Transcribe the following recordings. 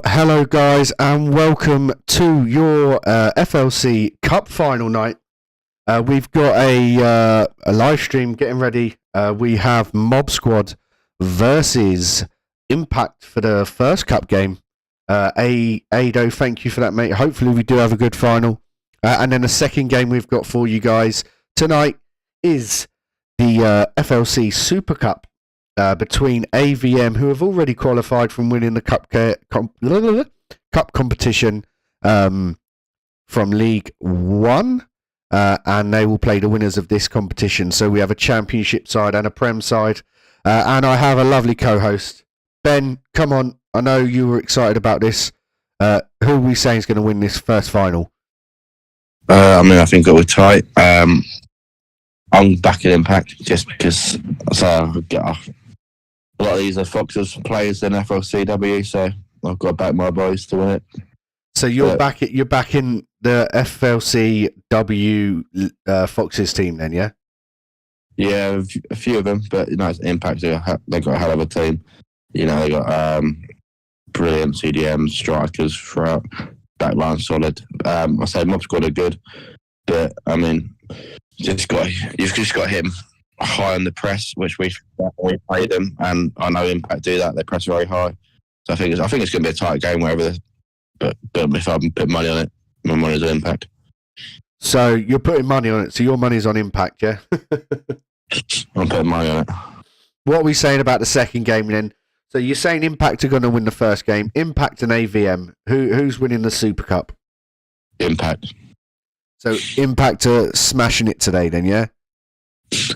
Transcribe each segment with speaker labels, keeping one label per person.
Speaker 1: Well, hello guys, and welcome to your FLC Cup final night. We've got a live stream getting ready. We have Mob Squad versus Impact for the first Cup game. Ado, thank you for that, mate. Hopefully we do have a good final. And then the second game we've got for you guys tonight is the FLC Super Cup. Between AVM, who have already qualified from winning the cup competition from League 1, and they will play the winners of this competition. So we have a championship side and a Prem side, and I have a lovely co-host. Ben, come on, I know you were excited about this. Who are we saying is going to win this first final?
Speaker 2: I think it'll be tight. I'm back in Impact just because I get off. A lot of these are Foxes players in FLCW, so I've got to back my boys to win it.
Speaker 1: So you're back in the FLCW Foxes team then, yeah?
Speaker 2: Yeah, a few of them, but it's Impact. They got a hell of a team. They got brilliant CDMs, strikers throughout, backline solid. I say Mob Squad are good, but you've just got him high on the press, which we play them, and I know Impact do that. They press very high, so I think it's going to be a tight game wherever. But if I put money on it, my money's on Impact.
Speaker 1: So you're putting money on it. So your money's on Impact, yeah?
Speaker 2: I'm putting money on it.
Speaker 1: What are we saying about the second game then? So you're saying Impact are going to win the first game. Impact and AVM. Who's winning the Super Cup?
Speaker 2: Impact.
Speaker 1: So Impact are smashing it today then, yeah?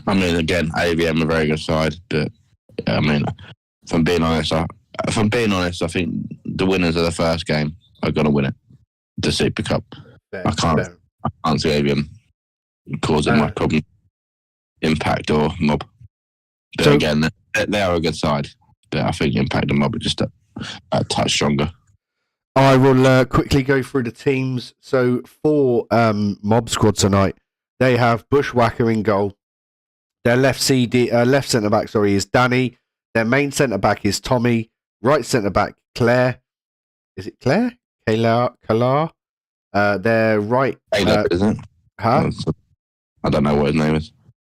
Speaker 2: Again, AVM a very good side, but if I'm being honest, I think the winners of the first game are going to win it, the Super Cup. I can't see AVM causing much problem. Impact or Mob. But so, again, they are a good side, but I think Impact and Mob are just a touch stronger.
Speaker 1: I will quickly go through the teams. So for Mob Squad tonight, they have Bushwhacker in goal. Their left centre back, is Danny. Their main centre back is Tommy. Right centre back, Claire. Is it Claire? Kalar. Their right.
Speaker 2: Isn't it?
Speaker 1: Huh?
Speaker 2: I don't know what his name is.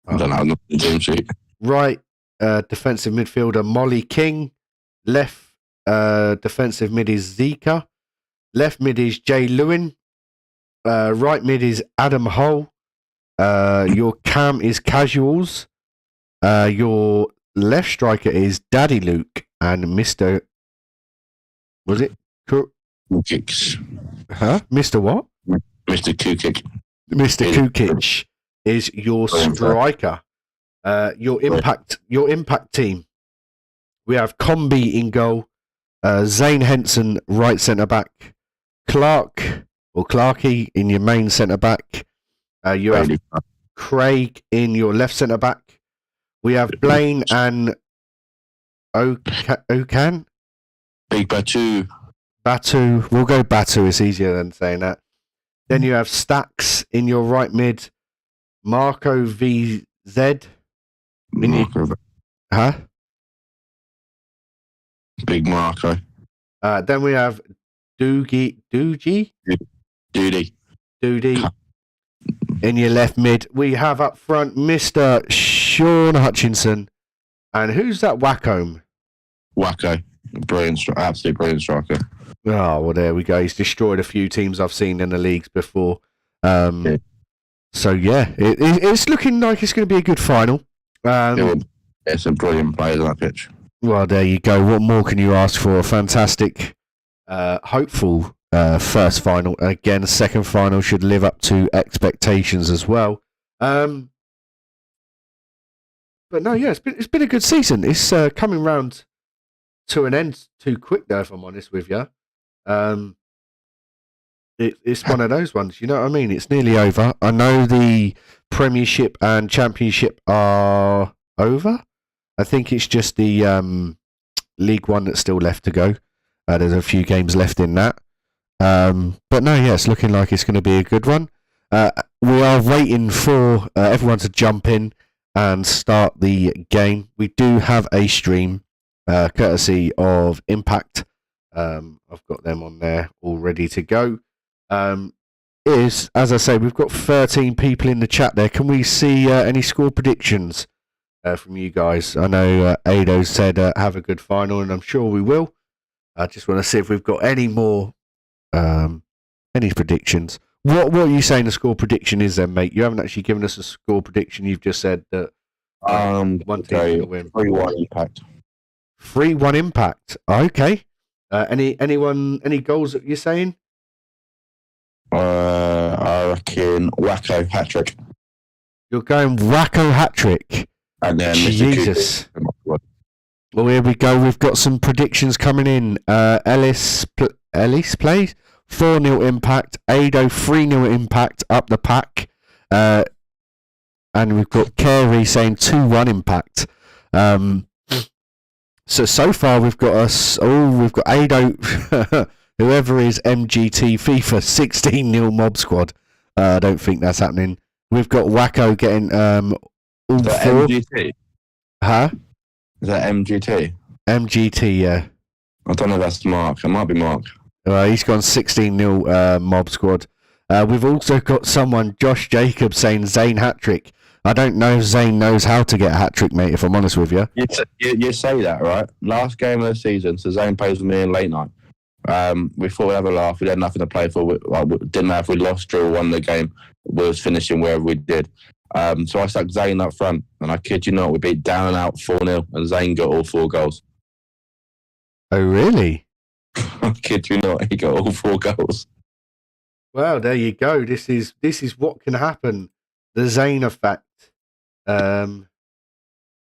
Speaker 2: I don't know. I'm not the team sheet.
Speaker 1: Right defensive midfielder Molly King. Left defensive mid is Zika. Left mid is Jay Lewin. Right mid is Adam Hull. Your cam is Casuals. Your left striker is Daddy Luke, and Mr. Was it
Speaker 2: Kukic?
Speaker 1: Huh? Mr. what?
Speaker 2: Mr. Kukic.
Speaker 1: Mr. Kukic is your striker. Your impact team. We have Combi in goal. Zane Henson right centre back. Clarkey in your main centre back. You have Craig in your left centre back. We have Blaine and Okan.
Speaker 2: Big Batu.
Speaker 1: We'll go Batu. It's easier than saying that. Then you have Stacks in your right mid. Marco VZ. Huh?
Speaker 2: Big Marco.
Speaker 1: Then we have Doody. In your left mid, we have up front Mr. Sean Hutchinson. And who's that Wacom?
Speaker 2: Wacko. Absolutely brilliant striker.
Speaker 1: Oh, well, there we go. He's destroyed a few teams I've seen in the leagues before. So, yeah, it's looking like it's going to be a good final.
Speaker 2: It's some brilliant players on that pitch.
Speaker 1: Well, there you go. What more can you ask for? A fantastic, hopeful first final. Again, second final should live up to expectations as well. But no, yeah, it's been a good season. It's coming round to an end too quick, though, if I'm honest with you. It's one of those ones, you know what I mean? It's nearly over. I know the Premiership and Championship are over. I think it's just the League One that's still left to go. There's a few games left in that. But no, yeah, it's looking like it's going to be a good one. We are waiting for everyone to jump in and start the game. We do have a stream courtesy of Impact I've got them on there all ready to go. As I say, we've got 13 people in the chat there. Can we see any score predictions from you guys? I know Ado said have a good final, and I'm sure we will. I just want to see if we've got any more any predictions. What are you saying the score prediction is then, mate? You haven't actually given us a score prediction. You've just said that one team's going to win.
Speaker 2: 3-1 Impact.
Speaker 1: 3-1 Impact. Okay. Any goals that you're saying?
Speaker 2: I reckon Wacko hat-trick.
Speaker 1: You're going Wacko hat-trick.
Speaker 2: And then
Speaker 1: Jesus. Well, here we go. We've got some predictions coming in. Ellis plays 4-0 Impact. Ado 3-0 Impact up the pack. And we've got Carey saying 2-1 Impact. So far we've got we've got Ado, whoever is MGT FIFA 16-0 Mob Squad. I don't think that's happening. We've got Wacko getting all four.
Speaker 2: MGT?
Speaker 1: Huh?
Speaker 2: Is that MGT?
Speaker 1: MGT, yeah.
Speaker 2: I don't know if that's Mark. It might be Mark.
Speaker 1: He's gone 16-0 Mob Squad. We've also got someone, Josh Jacobs, saying Zane hat-trick. I don't know if Zane knows how to get a hat-trick, mate, if I'm honest with you.
Speaker 2: You say that, right? Last game of the season, so Zane plays with me in late night. We thought we'd have a laugh. We had nothing to play for. We didn't know if we lost, drew, or won the game. We was finishing wherever we did. So I stuck Zane up front, and I kid you not, we beat down and out 4-0, and Zane got all 4 goals.
Speaker 1: Oh, really?
Speaker 2: I kid you not, he got all 4 goals.
Speaker 1: Well, there you go. This is what can happen. The Zane effect. As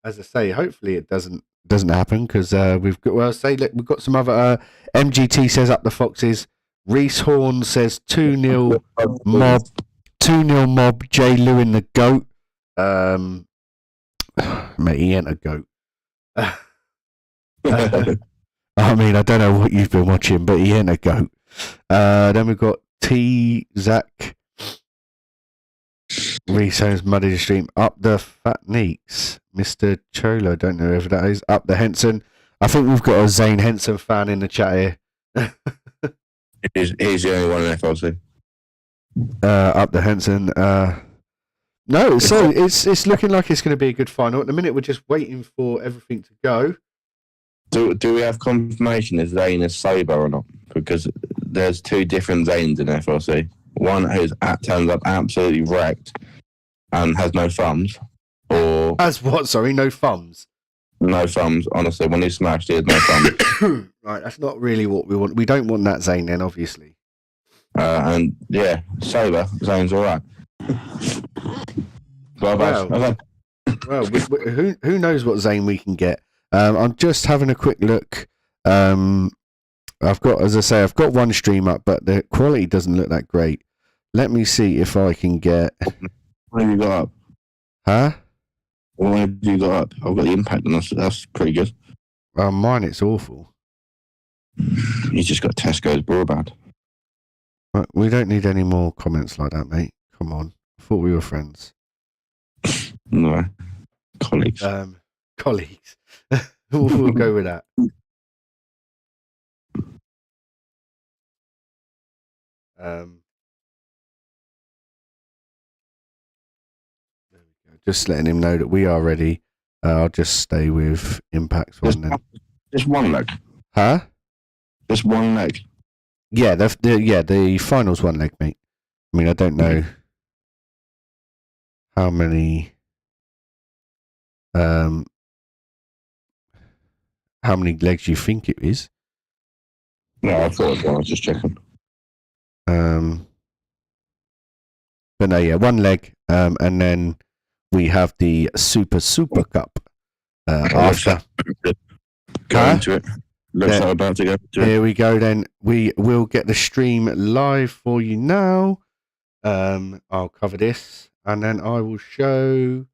Speaker 1: I say, hopefully it doesn't happen because we've got we've got some other. MGT says up the Foxes. Reese Horn says 2-0 Mob. 2-0 Mob. J. Lewin the goat. Mate, he ain't a goat. I mean, I don't know what you've been watching, but he ain't a goat. Then we've got T. Zach. Resounds Muddy the Stream. Up the Fat Neeks. Mr. Cholo, don't know if that is. Up the Henson. I think we've got a Zane Henson fan in the chat here.
Speaker 2: He's the only one in FLC.
Speaker 1: Up the Henson. No, so it's looking like it's going to be a good final. At the minute, we're just waiting for everything to go.
Speaker 2: Do we have confirmation if Zane is sober or not? Because there's 2 different Zanes in FLC. One who's turns up absolutely wrecked and has no thumbs, or
Speaker 1: has what? Sorry, no thumbs.
Speaker 2: No thumbs. Honestly, when he's smashed, he has no thumbs.
Speaker 1: Right, that's not really what we want. We don't want that Zane then, obviously.
Speaker 2: And yeah, sober Zane's all right.
Speaker 1: Well, who knows what Zane we can get? I'm just having a quick look. I've got one stream up, but the quality doesn't look that great. Let me see if I can get.
Speaker 2: What have you got up?
Speaker 1: Huh?
Speaker 2: What have you got up? I've got the Impact on us. That's pretty good.
Speaker 1: Mine, it's awful.
Speaker 2: You just got Tesco's broadband.
Speaker 1: Right, we don't need any more comments like that, mate. Come on. I thought we were friends.
Speaker 2: No. Colleagues.
Speaker 1: Colleagues. We'll go with that. There we go. Just letting him know that we are ready. I'll just stay with Impact's one then.
Speaker 2: Just one leg.
Speaker 1: Huh?
Speaker 2: Just one leg.
Speaker 1: Yeah, the finals one leg, mate. I mean, I don't know how many legs you think it is.
Speaker 2: No, I thought it was one. I was just checking.
Speaker 1: But no, yeah, one leg, and then we have the Super Cup after.
Speaker 2: Go into it. Looks like I'm about to go into it.
Speaker 1: Here we go then. We will get the stream live for you now. I'll cover this, and then I will show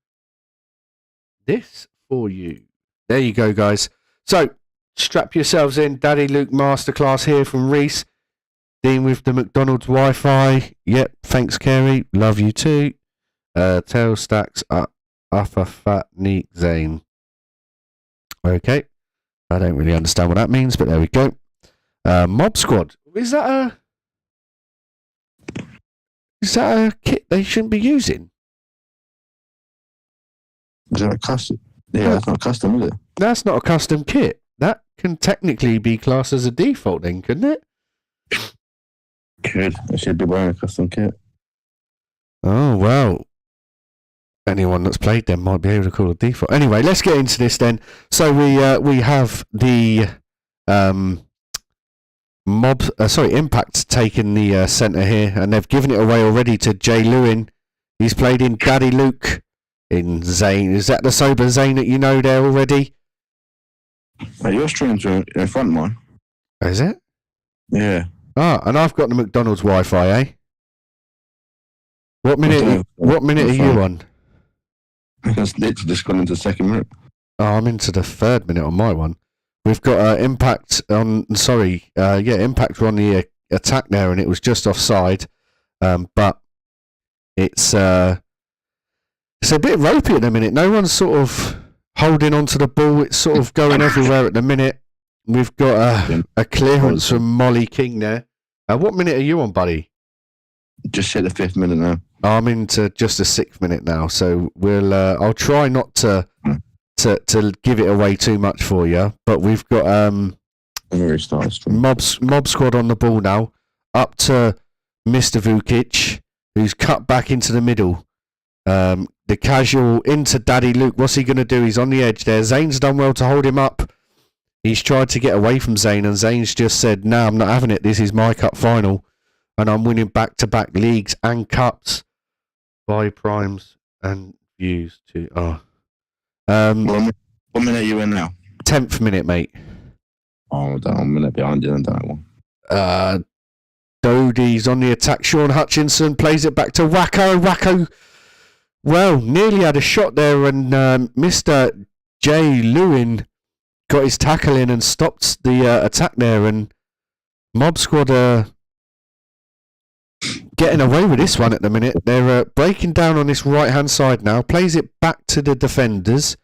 Speaker 1: this for you. There you go, guys. So, strap yourselves in. Daddy Luke Masterclass here from Reese. Dean with the McDonald's Wi-Fi. Yep, thanks, Kerry. Love you too. Tail stacks up. Upper fat neat Zane. Okay. I don't really understand what that means, but there we go. Mob Squad. Is that a kit they shouldn't be using?
Speaker 2: Is that a custom? Yeah, that's not custom, is it?
Speaker 1: That's not a custom kit. That can technically be classed as a default then, couldn't it?
Speaker 2: Could. I should be wearing a custom kit.
Speaker 1: Oh, well. Anyone that's played them might be able to call it default. Anyway, let's get into this then. So we have the Impact taking the centre here, and they've given it away already to Jay Lewin. He's played in Daddy Luke, in Zane. Is that the sober Zane that you know there already?
Speaker 2: Your streams are in front of mine.
Speaker 1: Is it?
Speaker 2: Yeah.
Speaker 1: Ah, and I've got the McDonald's Wi-Fi, eh? What minute are you on?
Speaker 2: It's literally just gone into the second minute.
Speaker 1: Oh, I'm into the third minute on my one. We've got Impact on. Impact were on the attack there, and it was just offside. But it's a bit ropey at the minute. No one's sort of holding onto the ball. It's sort of going everywhere at the minute. We've got a clearance from Molly King there. What minute are you on, buddy?
Speaker 2: Just hit the 5th minute now.
Speaker 1: I'm into just the 6th minute now, so I'll try not to give it away too much for you. But we've got Mob Squad on the ball now, up to Mr. Vukic, who's cut back into the middle. The casual into Daddy Luke. What's he going to do? He's on the edge there. Zane's done well to hold him up. He's tried to get away from Zane, and Zane's just said, "No, I'm not having it. This is my cup final, and I'm winning back-to-back leagues and cups by primes and views to."
Speaker 2: What minute are you in now?
Speaker 1: 10th minute, mate.
Speaker 2: Oh, I'm a minute behind you on that one.
Speaker 1: Dody's on the attack. Sean Hutchinson plays it back to Wacko. Wacko, well, nearly had a shot there, and Mr. Jay Lewin got his tackle in and stopped the attack there, and Mob Squad are getting away with this one at the minute. They're breaking down on this right-hand side now. Plays it back to the defenders.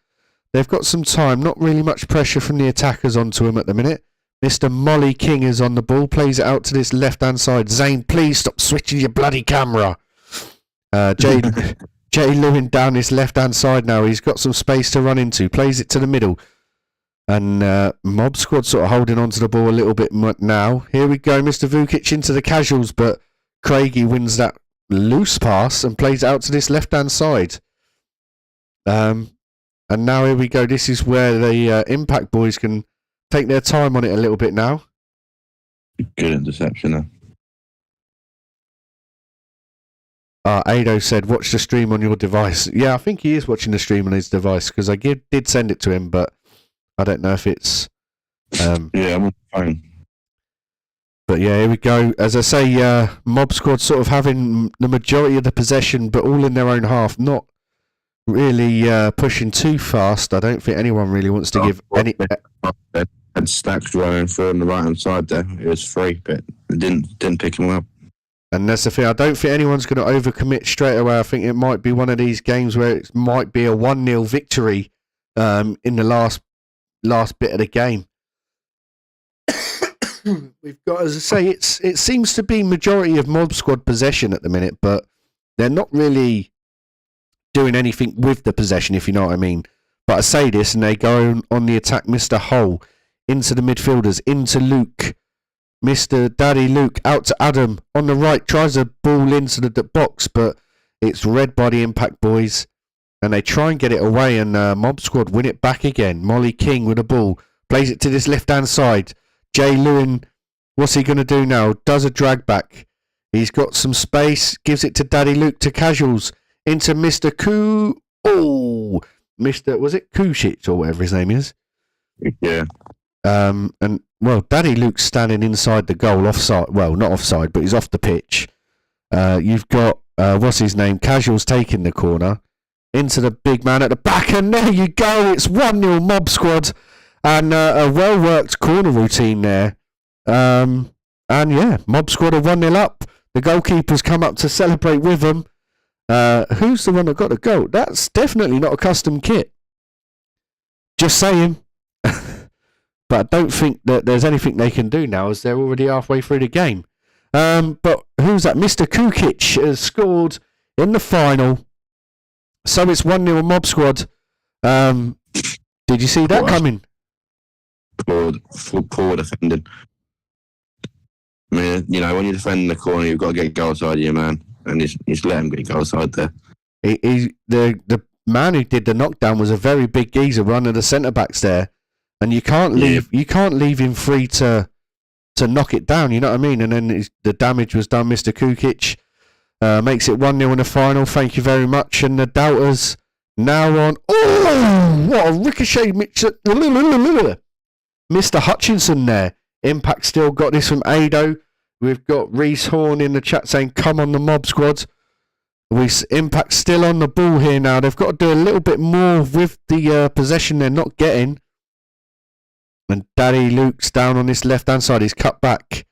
Speaker 1: They've got some time. Not really much pressure from the attackers onto him at the minute. Mr. Molly King is on the ball. Plays it out to this left-hand side. Zane, please stop switching your bloody camera. Jay Lewin down this left-hand side now. He's got some space to run into. Plays it to the middle. And Mob Squad sort of holding on to the ball a little bit now. Here we go. Mr. Vukic into the casuals, but Craigie wins that loose pass and plays it out to this left-hand side. And now here we go. This is where the Impact boys can take their time on it a little bit now.
Speaker 2: Good interception there.
Speaker 1: Ado said, watch the stream on your device. Yeah, I think he is watching the stream on his device because I did send it to him, but I don't know if it's...
Speaker 2: yeah, I'm on the phone.
Speaker 1: But yeah, here we go. As I say, Mob Squad sort of having the majority of the possession, but all in their own half. Not really pushing too fast. I don't think anyone really wants to give any...
Speaker 2: And Stacks running through on the right-hand side there. It was free, but it didn't pick him up.
Speaker 1: And that's the thing. I don't think anyone's going to overcommit straight away. I think it might be one of these games where it might be a 1-0 victory in the last bit of the game. We've got, as I say, it seems to be majority of Mob Squad possession at the minute, but they're not really doing anything with the possession, if you know what I mean. But I say this, and they go on the attack. Mr. Hull into the midfielders, into Luke. Mr. Daddy Luke out to Adam on the right, tries a ball into the box, but it's read by the Impact boys, and they try and get it away, and Mob Squad win it back again. Molly King with a ball, plays it to this left-hand side. Jay Lewin, what's he going to do now? Does a drag back. He's got some space, gives it to Daddy Luke to casuals, into Mr. Was it Kushich or whatever his name is?
Speaker 2: Yeah.
Speaker 1: And well, Daddy Luke's standing inside the goal, offside. Well, not offside, but he's off the pitch. You've got what's his name? Casuals taking the corner into the big man at the back, and there you go. It's 1-0 Mob Squad, and a well-worked corner routine there. And yeah, Mob Squad are 1-0 up. The goalkeeper's come up to celebrate with them. Who's the one that got the goal? That's definitely not a custom kit. Just saying. but I don't think that there's anything they can do now as they're already halfway through the game. But who's that? Mr. Kukic has scored in the final. So it's 1-0 Mob Squad. Did you see that coming?
Speaker 2: Poor defending. I mean, when you defend in the corner, you've got to get goal side of you, man. And you just let him get goal side there.
Speaker 1: The man who did the knockdown was a very big geezer, one of the centre backs there, and you can't leave him free to knock it down. You know what I mean? And then the damage was done. Mr. Kukic makes it 1-0 in the final. Thank you very much. And the doubters now on. Oh, what a ricochet! Mr. Hutchinson there. Impact still got this from Ado. We've got Reese Horn in the chat saying, "Come on, the Mob Squad." Impact still on the ball here now. They've got to do a little bit more with the possession they're not getting. And Daddy Luke's down on this left-hand side. He's cut back.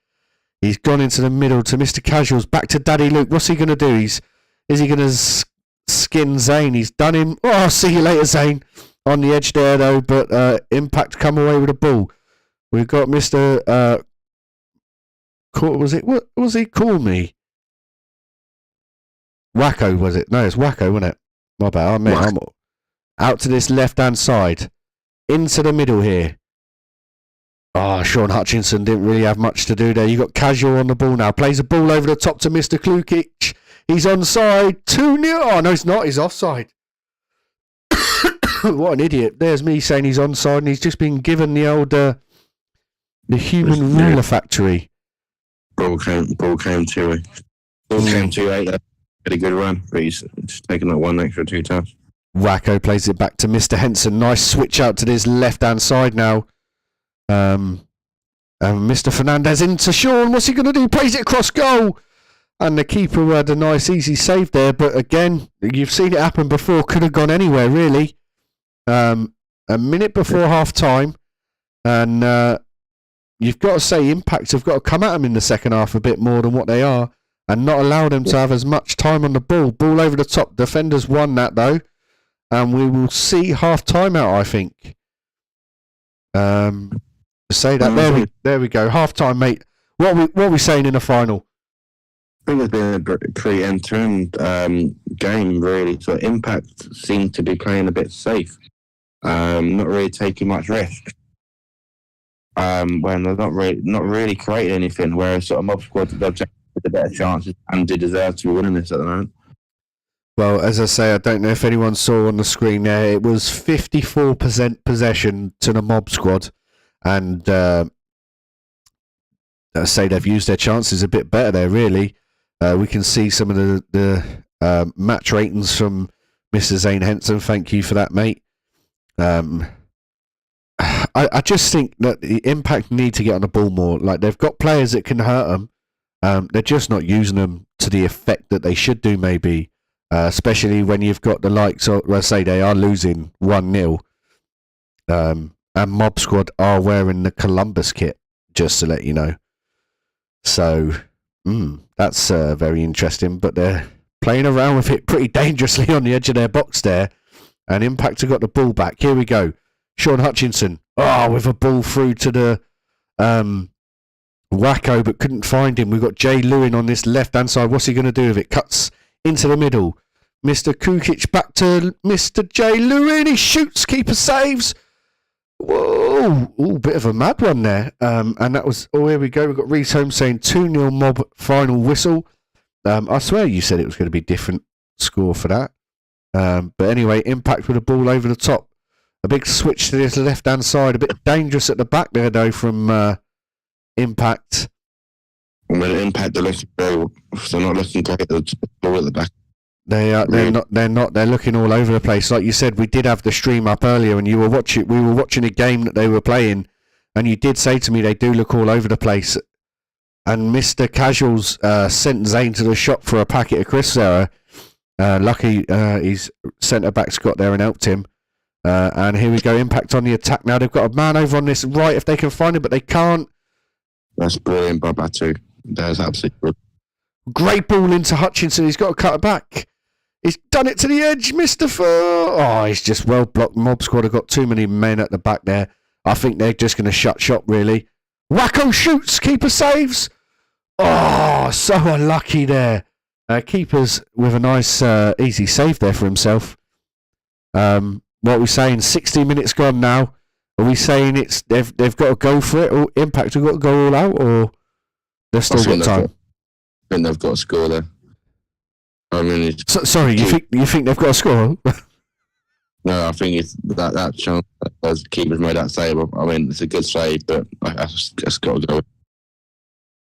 Speaker 1: He's gone into the middle to Mr. Casuals. Back to Daddy Luke. What's he going to do? Is he going to skin Zane? He's done him. Oh, see you later, Zane. On the edge there, though. But Impact come away with the ball. We've got Mr. What was he called me? Wacko, was it? No, it's Wacko, wasn't it? My bad. I'm out to this left-hand side. Into the middle here. Oh, Sean Hutchinson didn't really have much to do there. You got Casual on the ball now. Plays the ball over the top to Mr. Klukic. He's onside. 2-0. Oh, no, he's not. He's offside. What an idiot. There's me saying he's onside and he's just been given the old the human ruler factory.
Speaker 2: Ball came too late. Had a good run, but he's just taken that one extra 2 times.
Speaker 1: Wacko plays it back to Mr. Henson. Nice switch out to this left-hand side now. Mr. Fernandez into Sean. What's he going to do? Plays it across goal. And the keeper had a nice, easy save there. But again, you've seen it happen before. Could have gone anywhere, really. A minute before half-time. And you've got to say Impact have got to come at them in the second half a bit more than what they are. And not allow them to have as much time on the ball. Ball over the top. Defenders won that, though. And we will see half-time out, I think. Say that. There we go. Half-time, mate. What are we saying in the final?
Speaker 2: I think it's been a pretty end-to-end game, really. So Impact seem to be playing a bit safe. Not really taking much risk. When they're not really creating anything. Whereas sort of Mob Squad, they've the better chances and they deserve to be winning this at the moment.
Speaker 1: Well, as I say, I don't know if anyone saw on the screen there, it was 54% possession to the Mob Squad, and I say they've used their chances a bit better there, really. We can see some of the match ratings from Mr. Zane Henson. Thank you for that, mate. I just think that the Impact need to get on the ball more. Like, they've got players that can hurt them. They're just not using them to the effect that they should do, maybe. Especially when you've got the likes of, well, I say they are losing 1-0. And Mob Squad are wearing the Columbus kit, just to let you know. So, that's very interesting. But they're playing around with it pretty dangerously on the edge of their box there. And Impact have got the ball back. Here we go. Sean Hutchinson. Oh, with a ball through to the Wacko, but couldn't find him. We've got Jay Lewin on this left-hand side. What's he going to do with it? Cuts into the middle. Mr. Kukic back to Mr. Jay Lewin. He shoots. Keeper saves. Whoa. Ooh, bit of a mad one there. And that was... Oh, here we go. We've got Reese Holmes saying 2-0 Mob final whistle. I swear you said it was going to be a different score for that. But anyway, Impact with the ball over the top. A big switch to this left-hand side. A bit dangerous at the back there, though, from... Impact.
Speaker 2: When Impact, they're not looking great. They're all at the back.
Speaker 1: They're not. They're looking all over the place. Like you said, we did have the stream up earlier, and we were watching a game that they were playing, and you did say to me they do look all over the place. And Mr. Casuals sent Zane to the shop for a packet of crisps there. Lucky his centre backs got there and helped him. And here we go. Impact on the attack now. They've got a man over on this right if they can find him, but they can't.
Speaker 2: That's brilliant, Bob Atu. That's absolutely brilliant.
Speaker 1: Great ball into Hutchinson. He's got to cut it back. He's done it to the edge, Mr. Oh, he's just well blocked. Mob Squad have got too many men at the back there. I think they're just going to shut shop, really. Wacko shoots, keeper saves. Oh, so unlucky there. Keeper's with a nice, easy save there for himself. What are we saying? 60 minutes gone now. Are we saying they've got to go for it, or Impact have got to go all out, or they've still got time?
Speaker 2: I think they've got to score there. I mean,
Speaker 1: sorry, you think they've got a score?
Speaker 2: No, I think it's that chance as keeper's made that save. I mean, it's a good save, but it's got to go.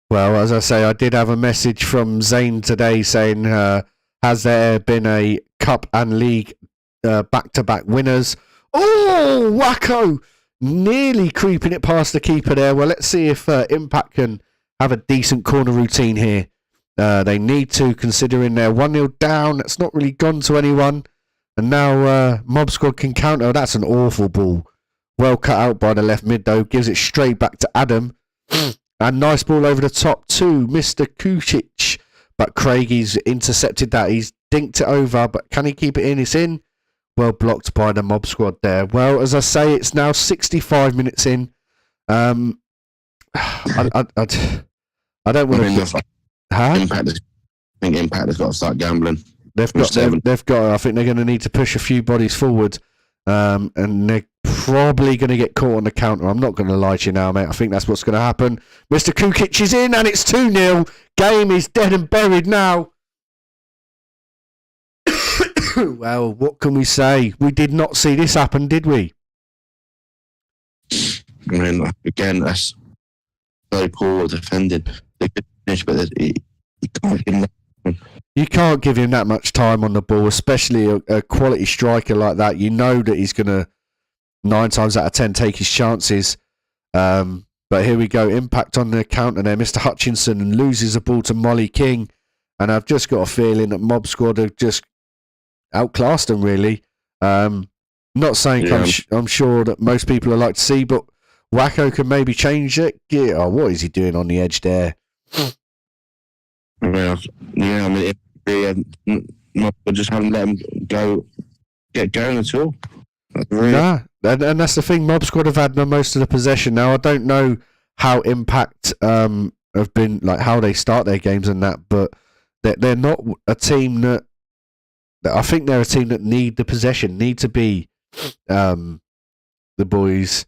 Speaker 1: Well, as I say, I did have a message from Zane today saying, has there been a cup and league back-to-back winners? Oh, Wacko! Nearly creeping it past the keeper there. Well, let's see if Impact can have a decent corner routine here. They need to, considering they're 1-0 down. That's not really gone to anyone. And now Mob Squad can counter. That's an awful ball. Well cut out by the left mid, though. Gives it straight back to Adam. And nice ball over the top to Mr. Kucic. But Craiggie's intercepted that. He's dinked it over. But can he keep it in? It's in. Well blocked by the Mob Squad there. Well, as I say, it's now 65 minutes in. I don't want to...
Speaker 2: I think Impact has got to start gambling.
Speaker 1: They've got. I think they're going to need to push a few bodies forward, and they're probably going to get caught on the counter. I'm not going to lie to you now, mate. I think that's what's going to happen. Mr. Kukic is in, and it's 2-0. Game is dead and buried now. Well, what can we say? We did not see this happen, did we?
Speaker 2: I mean, again, that's very poor defending. They could finish, but
Speaker 1: you can't give him that much time on the ball, especially a quality striker like that. You know that he's going to 9 times out of 10 take his chances. But here we go. Impact on the counter there. Mr. Hutchinson loses the ball to Molly King. And I've just got a feeling that Mob Squad have just outclassed them, really. Not saying I'm sure that most people would like to see, but Wacko can maybe change it. Oh, what is he doing on the edge there?
Speaker 2: I mean, if just haven't let him get going at all.
Speaker 1: Nah, and that's the thing. Mob Squad have had most of the possession. Now, I don't know how Impact have been, like how they start their games and that, but they're not a team that I think they're a team that need the possession, need to be the boys.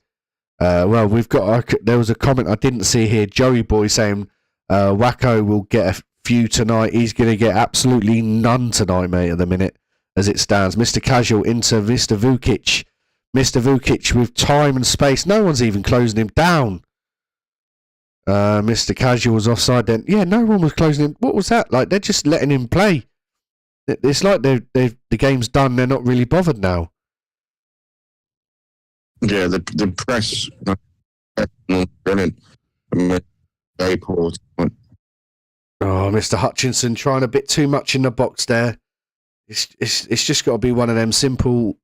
Speaker 1: Well, we've got. There was a comment I didn't see here. Joey Boy saying Wacko will get a few tonight. He's going to get absolutely none tonight, mate, at the minute as it stands. Mr. Casual into Mr. Vukic. Mr. Vukic with time and space. No one's even closing him down. Mr. Casual was offside then. Yeah, no one was closing him. What was that? Like, they're just letting him play. It's like the game's done. They're not really bothered now.
Speaker 2: Yeah, the press, brilliant. Very poor.
Speaker 1: Oh, Mr. Hutchinson trying a bit too much in the box there. It's just got to be one of them simple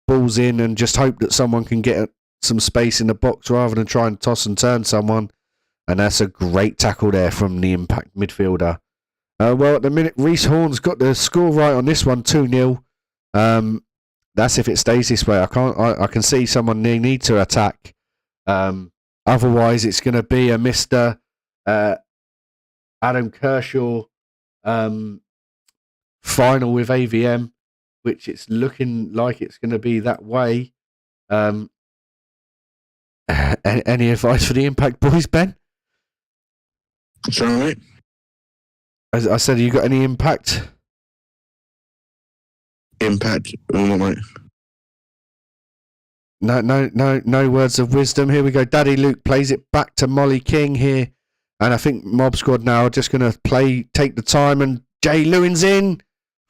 Speaker 1: balls in and just hope that someone can get some space in the box rather than try and toss and turn someone. And that's a great tackle there from the Impact midfielder. Well, at the minute, Reese Horn's got the score right on this one, 2-0. That's if it stays this way. I can see someone need to attack. Otherwise, it's going to be a Mr. Adam Kershaw final with AVM, which it's looking like it's going to be that way. Any advice for the Impact boys, Ben?
Speaker 2: Sorry?
Speaker 1: I said, you got any impact?
Speaker 2: Impact? Mate.
Speaker 1: No words of wisdom. Here we go. Daddy Luke plays it back to Molly King here. And I think Mob Squad now are just going to take the time. And Jay Lewin's in.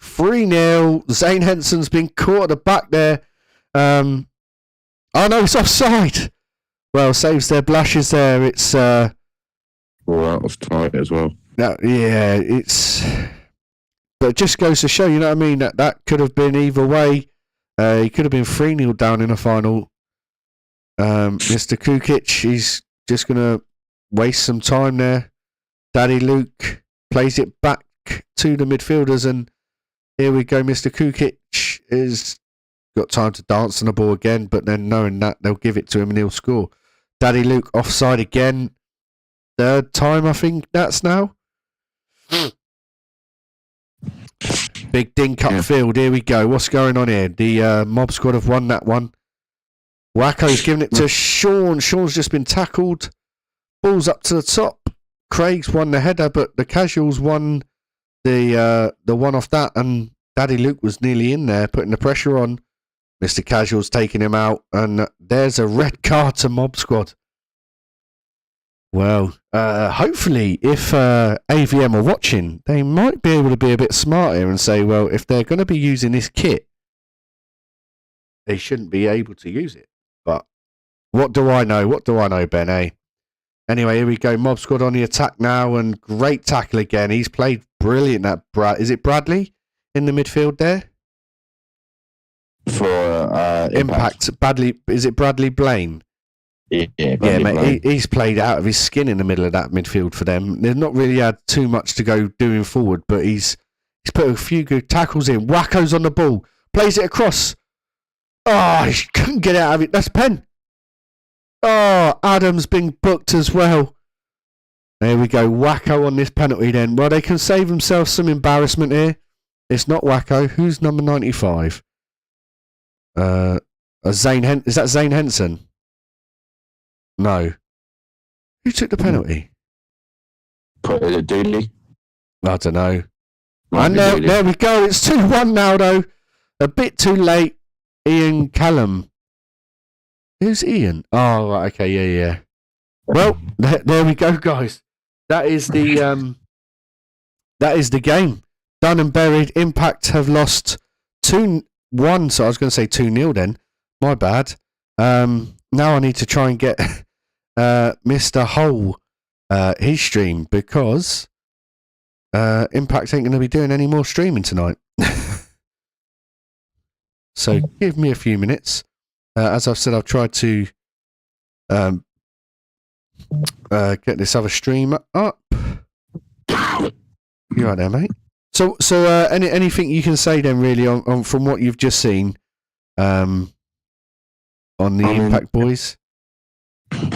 Speaker 1: 3-0. Zane Henson's been caught at the back there. Oh, no, it's offside. Well, saves their blushes there. It's...
Speaker 2: All out of tight as well.
Speaker 1: Yeah, it's... But it just goes to show, you know what I mean? That could have been either way. He could have been 3-0 down in the final. Mr. Kukic, he's just going to waste some time there. Daddy Luke plays it back to the midfielders, and here we go. Mr. Kukic is got time to dance on the ball again, but then knowing that they'll give it to him and he'll score. Daddy Luke offside again. Third time, I think that's now. Big dink upfield. Here we go. What's going on here? The Mob Squad have won that one. Wacko's giving it to Sean. Sean's just been tackled. Ball's up to the top. Craig's won the header, but the Casuals won the one off that, and Daddy Luke was nearly in there, putting the pressure on. Mr. Casual's taking him out, and there's a red card to Mob Squad. Well, hopefully, if AVM are watching, they might be able to be a bit smart here and say, well, if they're going to be using this kit, they shouldn't be able to use it. But what do I know? What do I know, Ben, eh? Anyway, here we go. Mob Squad on the attack now, and great tackle again. He's played brilliant. That is it Bradley in the midfield there?
Speaker 2: For
Speaker 1: Impact. Bradley, is it Bradley Blaine?
Speaker 2: Yeah,
Speaker 1: mate. He's played out of his skin in the middle of that midfield for them. They've not really had too much to go doing forward, but he's put a few good tackles in. Wacko's on the ball, plays it across. Oh, he couldn't get it out of it. That's Penn. Oh, Adam's been booked as well. There we go. Wacko on this penalty then. Well, they can save themselves some embarrassment here. It's not Wacko. Who's number 95? Is that Zane Henson? No. Who took the penalty?
Speaker 2: Is it Dooley?
Speaker 1: I don't know. And there we go. It's 2-1 now, though. A bit too late. Ian Callum. Who's Ian? Oh, right, okay, yeah. Well, there we go, guys. That is the game. Done and buried. Impact have lost 2-1. So I was going to say 2-0 then. My bad. Now I need to try and get Mr. Hole his stream, because Impact ain't going to be doing any more streaming tonight. So give me a few minutes. As I've said, I've tried to get this other stream up. You right there, mate? So anything you can say then, really, on from what you've just seen on the Impact boys?
Speaker 2: He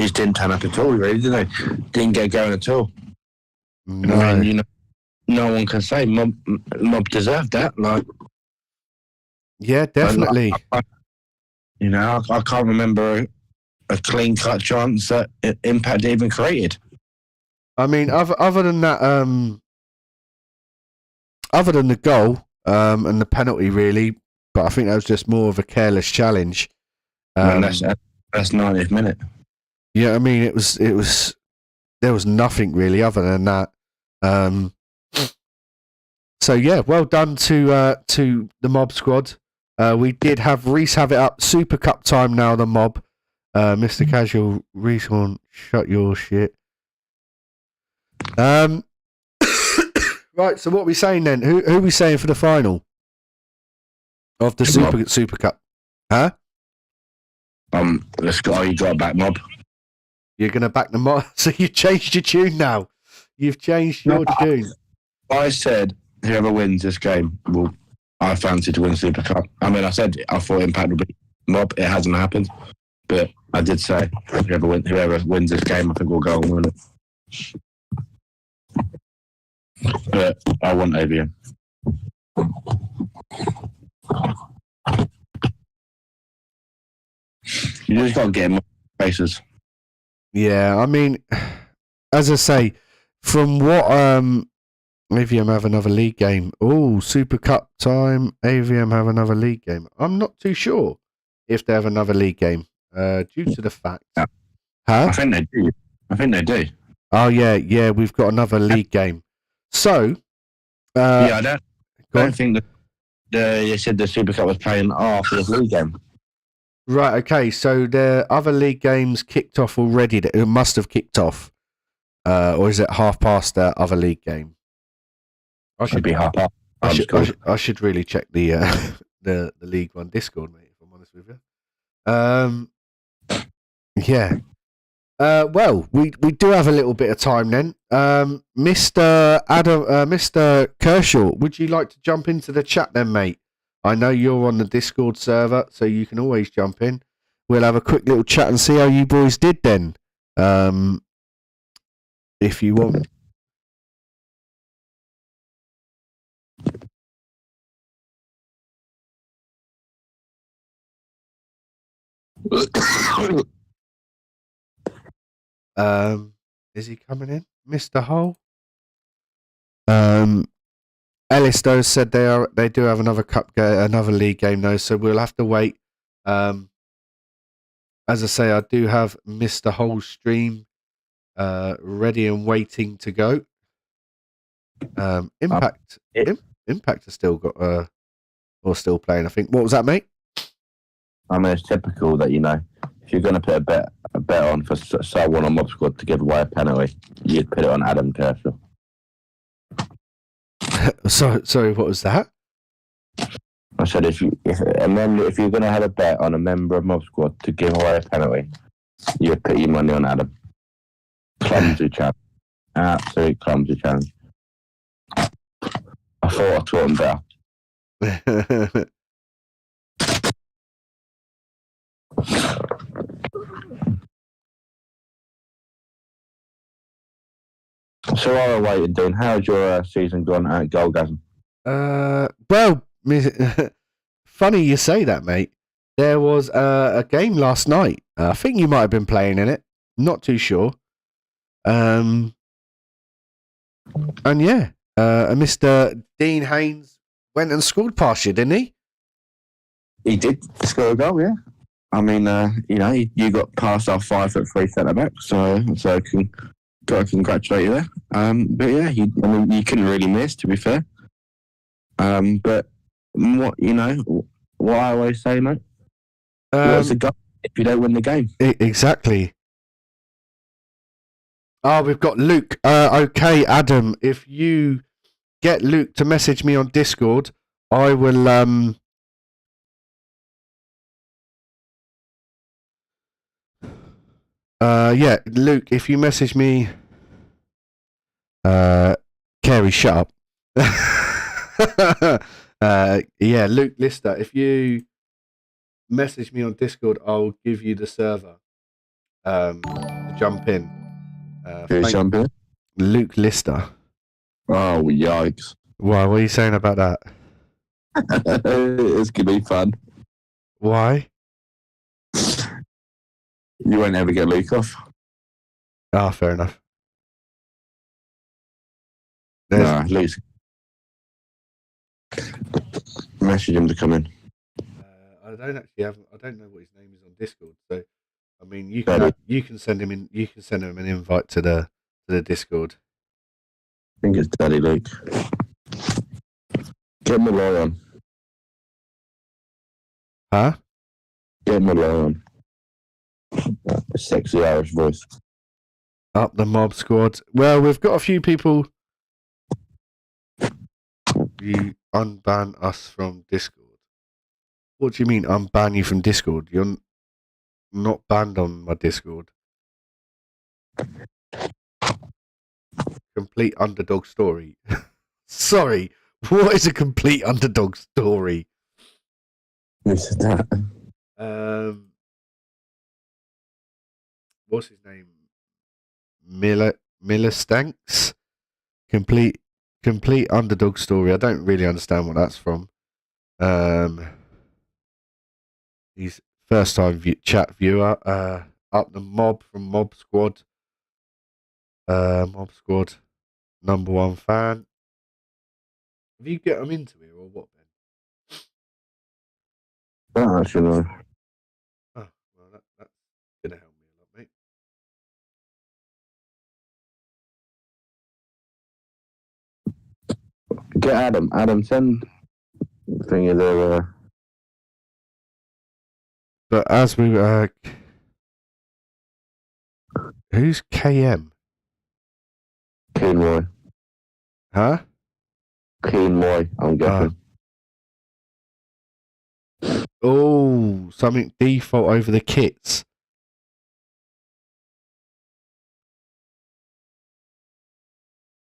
Speaker 2: just didn't turn up at all, really, did they? Didn't get going at all.
Speaker 1: No.
Speaker 2: I mean, no one can say Mob deserved that. Like,
Speaker 1: yeah, definitely.
Speaker 2: I can't remember a clean-cut chance that Impact even created.
Speaker 1: I mean, other than that, other than the goal and the penalty, really, but I think that was just more of a careless challenge.
Speaker 2: That's 90th minute.
Speaker 1: Yeah, I mean, it was. There was nothing really other than that. So yeah, well done to the Mob Squad. We did have Reese have it up. Super Cup time now. The Mob, Mr. Casual, Reese on shut your shit. Right. So what are we saying then? Who are we saying for the final of the Super Cup? Huh?
Speaker 2: Let's go. You got to back Mob.
Speaker 1: You're going to back the Mob. So you've changed your tune now. You've changed your tune.
Speaker 2: I said whoever wins this game will. I fancy to win the Super Cup. I mean, I said I thought Impact would be Mob. It hasn't happened, but I did say whoever wins this game, I think we'll go and win it. But I want AVM. You just got to get him faces.
Speaker 1: Yeah, I mean, as I say, from what AVM have another league game. Oh, Super Cup time. AVM have another league game. I'm not too sure if they have another league game due to the fact.
Speaker 2: Yeah.
Speaker 1: Huh?
Speaker 2: I think they do.
Speaker 1: Oh, yeah, we've got another league game. So,
Speaker 2: I don't think that they said the Super Cup was playing after the league game.
Speaker 1: Right, okay, so the other league games kicked off already. It must have kicked off. Or is it half past that other league game? I should
Speaker 2: be half past.
Speaker 1: I should really check the League One Discord, mate, if I'm honest with you. Yeah. Well, we do have a little bit of time then. Mr. Kershaw, would you like to jump into the chat then, mate? I know you're on the Discord server, so you can always jump in. We'll have a quick little chat and see how you boys did then. If you want. Is he coming in, Mr. Hole? Ellis though said they do have another league game though, so we'll have to wait. As I say, I do have Mr. Hole's stream ready and waiting to go. Impact has still got or still playing, I think. What was that, mate?
Speaker 2: I mean, it's typical that, if you're going to put a bet on for someone on Mob Squad to give away a penalty, you'd put it on Adam Kershaw.
Speaker 1: Sorry, what was that?
Speaker 2: I said if you're going to have a bet on a member of Mob Squad to give away a penalty, you'd put your money on Adam. Clumsy challenge. Absolute clumsy challenge. I thought I taught him better. So while we're waiting, Dean, how's your season gone at Goalgasm?
Speaker 1: Well, funny you say that, mate. There was a game last night. I think you might have been playing in it. Not too sure. And yeah, Mr. Dean Haynes went and scored past you, didn't he?
Speaker 2: He did score a goal, yeah. I mean, you got past our 5'3" centre back, so got to congratulate you there. But yeah, you couldn't really miss, to be fair. But what I always say, mate, what's the goal if you don't win the game?
Speaker 1: Exactly. Oh, we've got Luke. Okay, Adam, if you get Luke to message me on Discord, I will. Yeah, Luke, if you message me, Kerry, shut up. Yeah, Luke Lister, if you message me on Discord, I'll give you the server to jump in.
Speaker 2: Jump in?
Speaker 1: Luke Lister.
Speaker 2: Oh, yikes.
Speaker 1: Why? What are you saying about that?
Speaker 2: It's going to be fun.
Speaker 1: Why?
Speaker 2: You won't ever get Luke off.
Speaker 1: Ah, fair enough.
Speaker 2: Nah, Luke's... Message him to come in.
Speaker 1: I don't know what his name is on Discord, so I mean you can send him an invite to the Discord.
Speaker 2: I think it's Daddy Luke. Get Malloy on.
Speaker 1: Huh?
Speaker 2: Get Malloy on. A sexy Irish voice.
Speaker 1: Up the Mob Squad. Well, we've got a few people. You unban us from Discord. What do you mean unban you from Discord? You're not banned on my Discord. Complete underdog story. Sorry, what is a complete underdog story?
Speaker 2: Who said that?
Speaker 1: What's his name? Miller Stanks. Complete underdog story. I don't really understand what that's from. He's first time chat viewer. Up the Mob from Mob Squad. Mob Squad #1 fan. Have you get them into here or what, Ben?
Speaker 2: Oh, actually, no.
Speaker 1: Oh, well, that's gonna help me a lot, mate.
Speaker 2: Get Adam. Adam, send thingy there.
Speaker 1: But as we who's KM?
Speaker 2: Keen Roy.
Speaker 1: Huh?
Speaker 2: Keen Roy, I'm guessing.
Speaker 1: Oh, something default over the kits.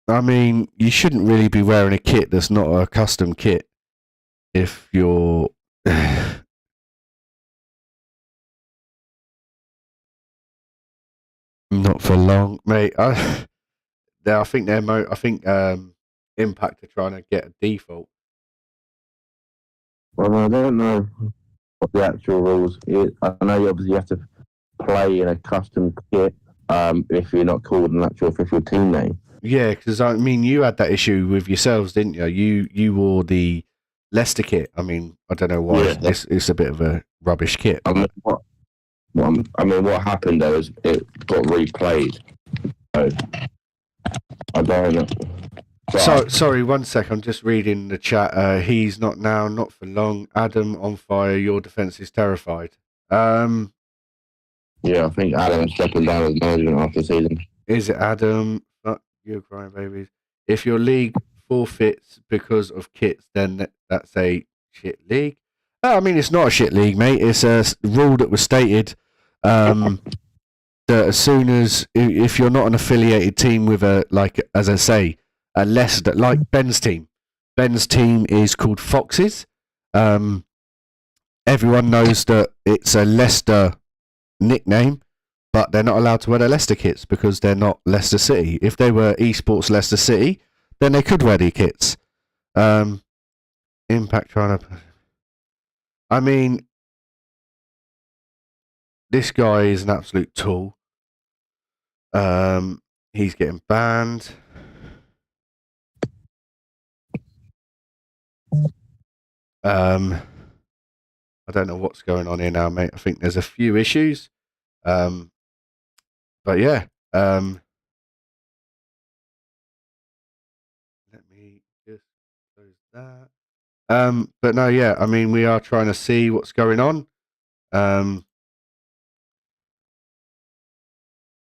Speaker 1: I mean, you shouldn't really be wearing a kit that's not a custom kit. if you're not for long, mate. I think Impact are trying to get a default.
Speaker 2: Well, I don't know what the actual rules is. I know you obviously have to play in a custom kit if you're not called an actual official team name.
Speaker 1: Yeah, because I mean, you had that issue with yourselves, didn't you? You wore the Leicester kit. I mean, I don't know why.
Speaker 2: Yeah.
Speaker 1: It's a bit of a rubbish kit.
Speaker 2: I mean, what happened though is it got replayed. So I don't know.
Speaker 1: So sorry, one sec. I'm just reading the chat. He's not now, not for long. Adam on fire. Your defense is terrified.
Speaker 2: Yeah, I think Adam's stepping down as management after the season.
Speaker 1: Is it Adam? Fuck you, crying babies. If your league forfeits because of kits, then that's a shit league. I mean, it's not a shit league, mate. It's a rule that was stated that as soon as if you're not an affiliated team with as I say, a Leicester, like Ben's team. Ben's team is called Foxes. Everyone knows that it's a Leicester nickname, but they're not allowed to wear their Leicester kits because they're not Leicester City. If they were esports Leicester City, then they could wear their kits. Impact trying to... I mean, this guy is an absolute tool. He's getting banned. I don't know what's going on here now, mate. I think there's a few issues. But yeah. Let me just close that. But no, yeah. I mean, we are trying to see what's going on.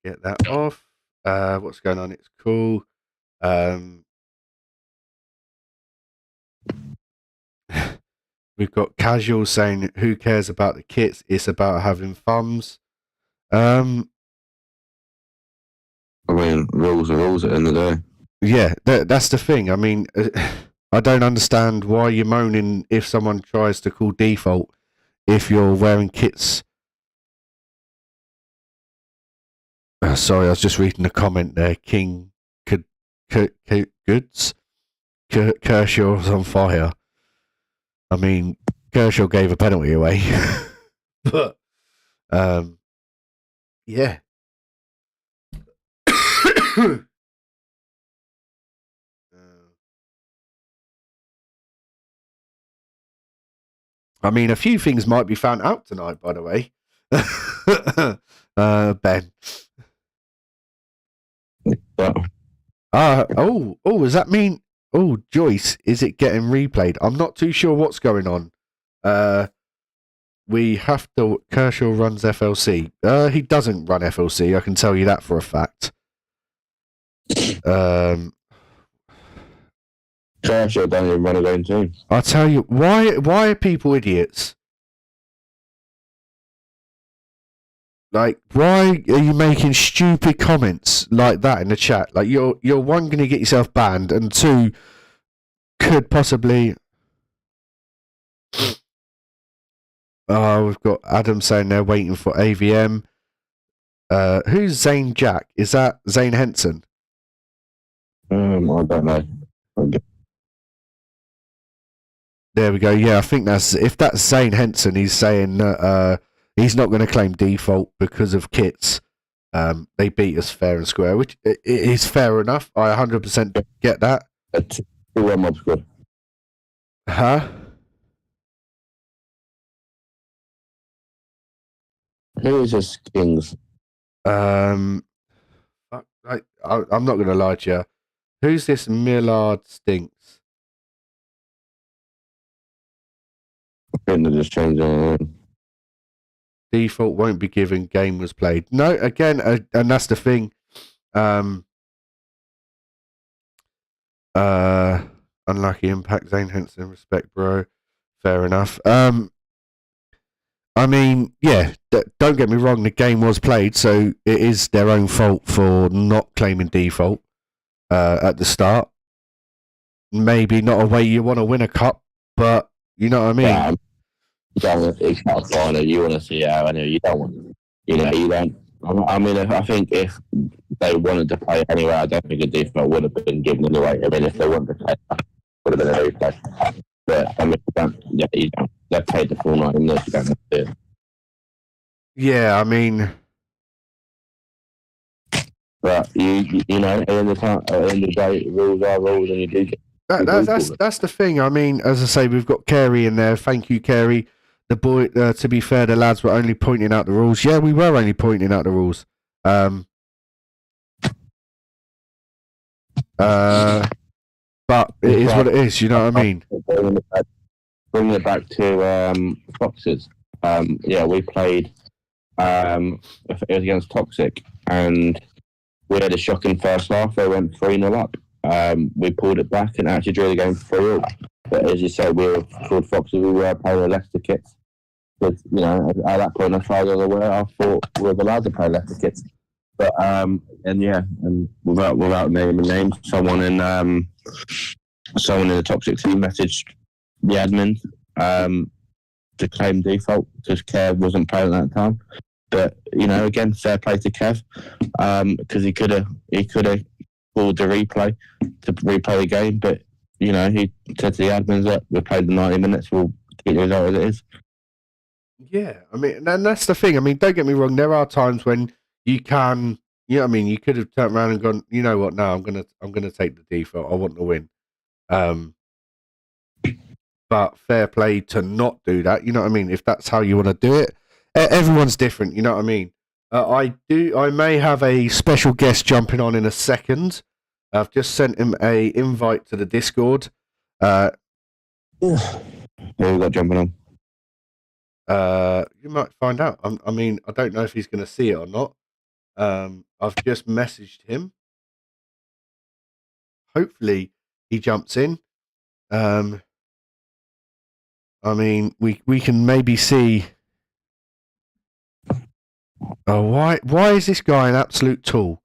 Speaker 1: Get that off. What's going on? It's cool. We've got casual saying, "Who cares about the kits? It's about having thumbs."
Speaker 2: I mean, rules are rules at the end of the day.
Speaker 1: Yeah, that's the thing. I mean, I don't understand why you're moaning if someone tries to call default if you're wearing kits. Sorry, I was just reading the comment there. King Goods Kershaw's on fire. I mean, Kershaw gave a penalty away, but yeah. I mean, a few things might be found out tonight, by the way. Ben. Does that mean? Oh, Joyce, is it getting replayed? I'm not too sure what's going on. We have to. Kershaw runs FLC. He doesn't run FLC. I can tell you that for a fact.
Speaker 2: Kershaw don't even run his own team.
Speaker 1: I'll tell you why. Why are people idiots? Like, why are you making stupid comments like that in the chat? Like, you're one, going to get yourself banned, and two, could possibly... Oh, we've got Adam saying they're waiting for AVM. Who's Zane Jack? Is that Zane Henson?
Speaker 2: I don't know. Okay.
Speaker 1: There we go. Yeah, I think if that's Zane Henson, he's saying that he's not going to claim default because of kits. They beat us fair and square, which is fair enough. I 100% get that.
Speaker 2: A 2-1 mob squad.
Speaker 1: Huh?
Speaker 2: Who is this Kings?
Speaker 1: I'm not going to lie to you. Who's this Millard Stinks?
Speaker 2: I think they just changed their name.
Speaker 1: Default won't be given. Game was played. No, again, and that's the thing. Unlucky impact. Zane Henson, respect, bro. Fair enough. I mean, yeah. Don't get me wrong. The game was played, so it is their own fault for not claiming default at the start. Maybe not a way you want to win a cup, but You know what I mean?
Speaker 2: Yeah, it's not a final. You want to see how anyway. You don't want. You don't. I mean, I think if they wanted to play anyway, I don't think a default would have been given anyway. I mean, if they wanted to play, it would have been a replay. But I mean, you don't. They paid the full 90 minutes. You don't have to do it.
Speaker 1: Yeah, I mean,
Speaker 2: but you know, in the day, rules are rules, and you do.
Speaker 1: that's the thing. I mean, as I say, we've got Carey in there. Thank you, Carey. The boy. To be fair, the lads were only pointing out the rules. Yeah, we were only pointing out the rules. But it is what it is. You know what I mean?
Speaker 2: Bringing it back to Foxes. Yeah, we played. It was against Toxic, and we had a shocking first half. They went 3-0 up. We pulled it back and actually drew the game 3-all. But as you say, we were called Foxes. We were playing the Leicester kits. Because, you know, at that point, as far as I was aware, I thought we were allowed to play Leicester kits. But and without naming names, someone in the Toxic team messaged the admin to claim default because Kev wasn't playing at that time. But you know, again, fair play to Kev because he could have called the replay to replay the game. But you know, he said to the admins that we played the 90 minutes. We'll get the result as it is.
Speaker 1: Yeah, I mean, and that's the thing. I mean, don't get me wrong. There are times when you can, you know what I mean? You could have turned around and gone, you know what? No, I'm gonna take the default. I want to win. But fair play to not do that. You know what I mean? If that's how you want to do it, everyone's different. You know what I mean? I may have a special guest jumping on in a second. I've just sent him a invite to the Discord.
Speaker 2: Who we got jumping on?
Speaker 1: You might find out. I mean, I don't know if he's going to see it or not. I've just messaged him. Hopefully, he jumps in. I mean, we can maybe see. Oh, why is this guy an absolute tool?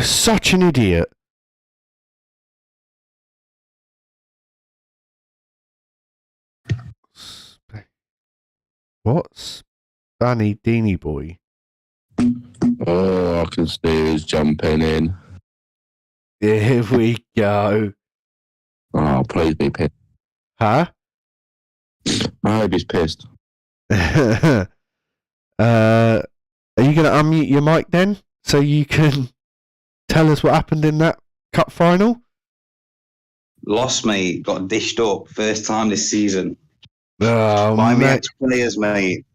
Speaker 1: Such an idiot. What's Bunny Deanie Boy?
Speaker 2: Oh, I can see who's jumping in.
Speaker 1: Here we go.
Speaker 2: Oh, please be pissed.
Speaker 1: Huh?
Speaker 2: I hope he's pissed.
Speaker 1: Are you going to unmute your mic then, so you can tell us what happened in that cup final?
Speaker 3: Lost, mate. Got dished up. First time this season.
Speaker 1: Oh,
Speaker 3: By me
Speaker 1: mate.
Speaker 3: ex-players, mate.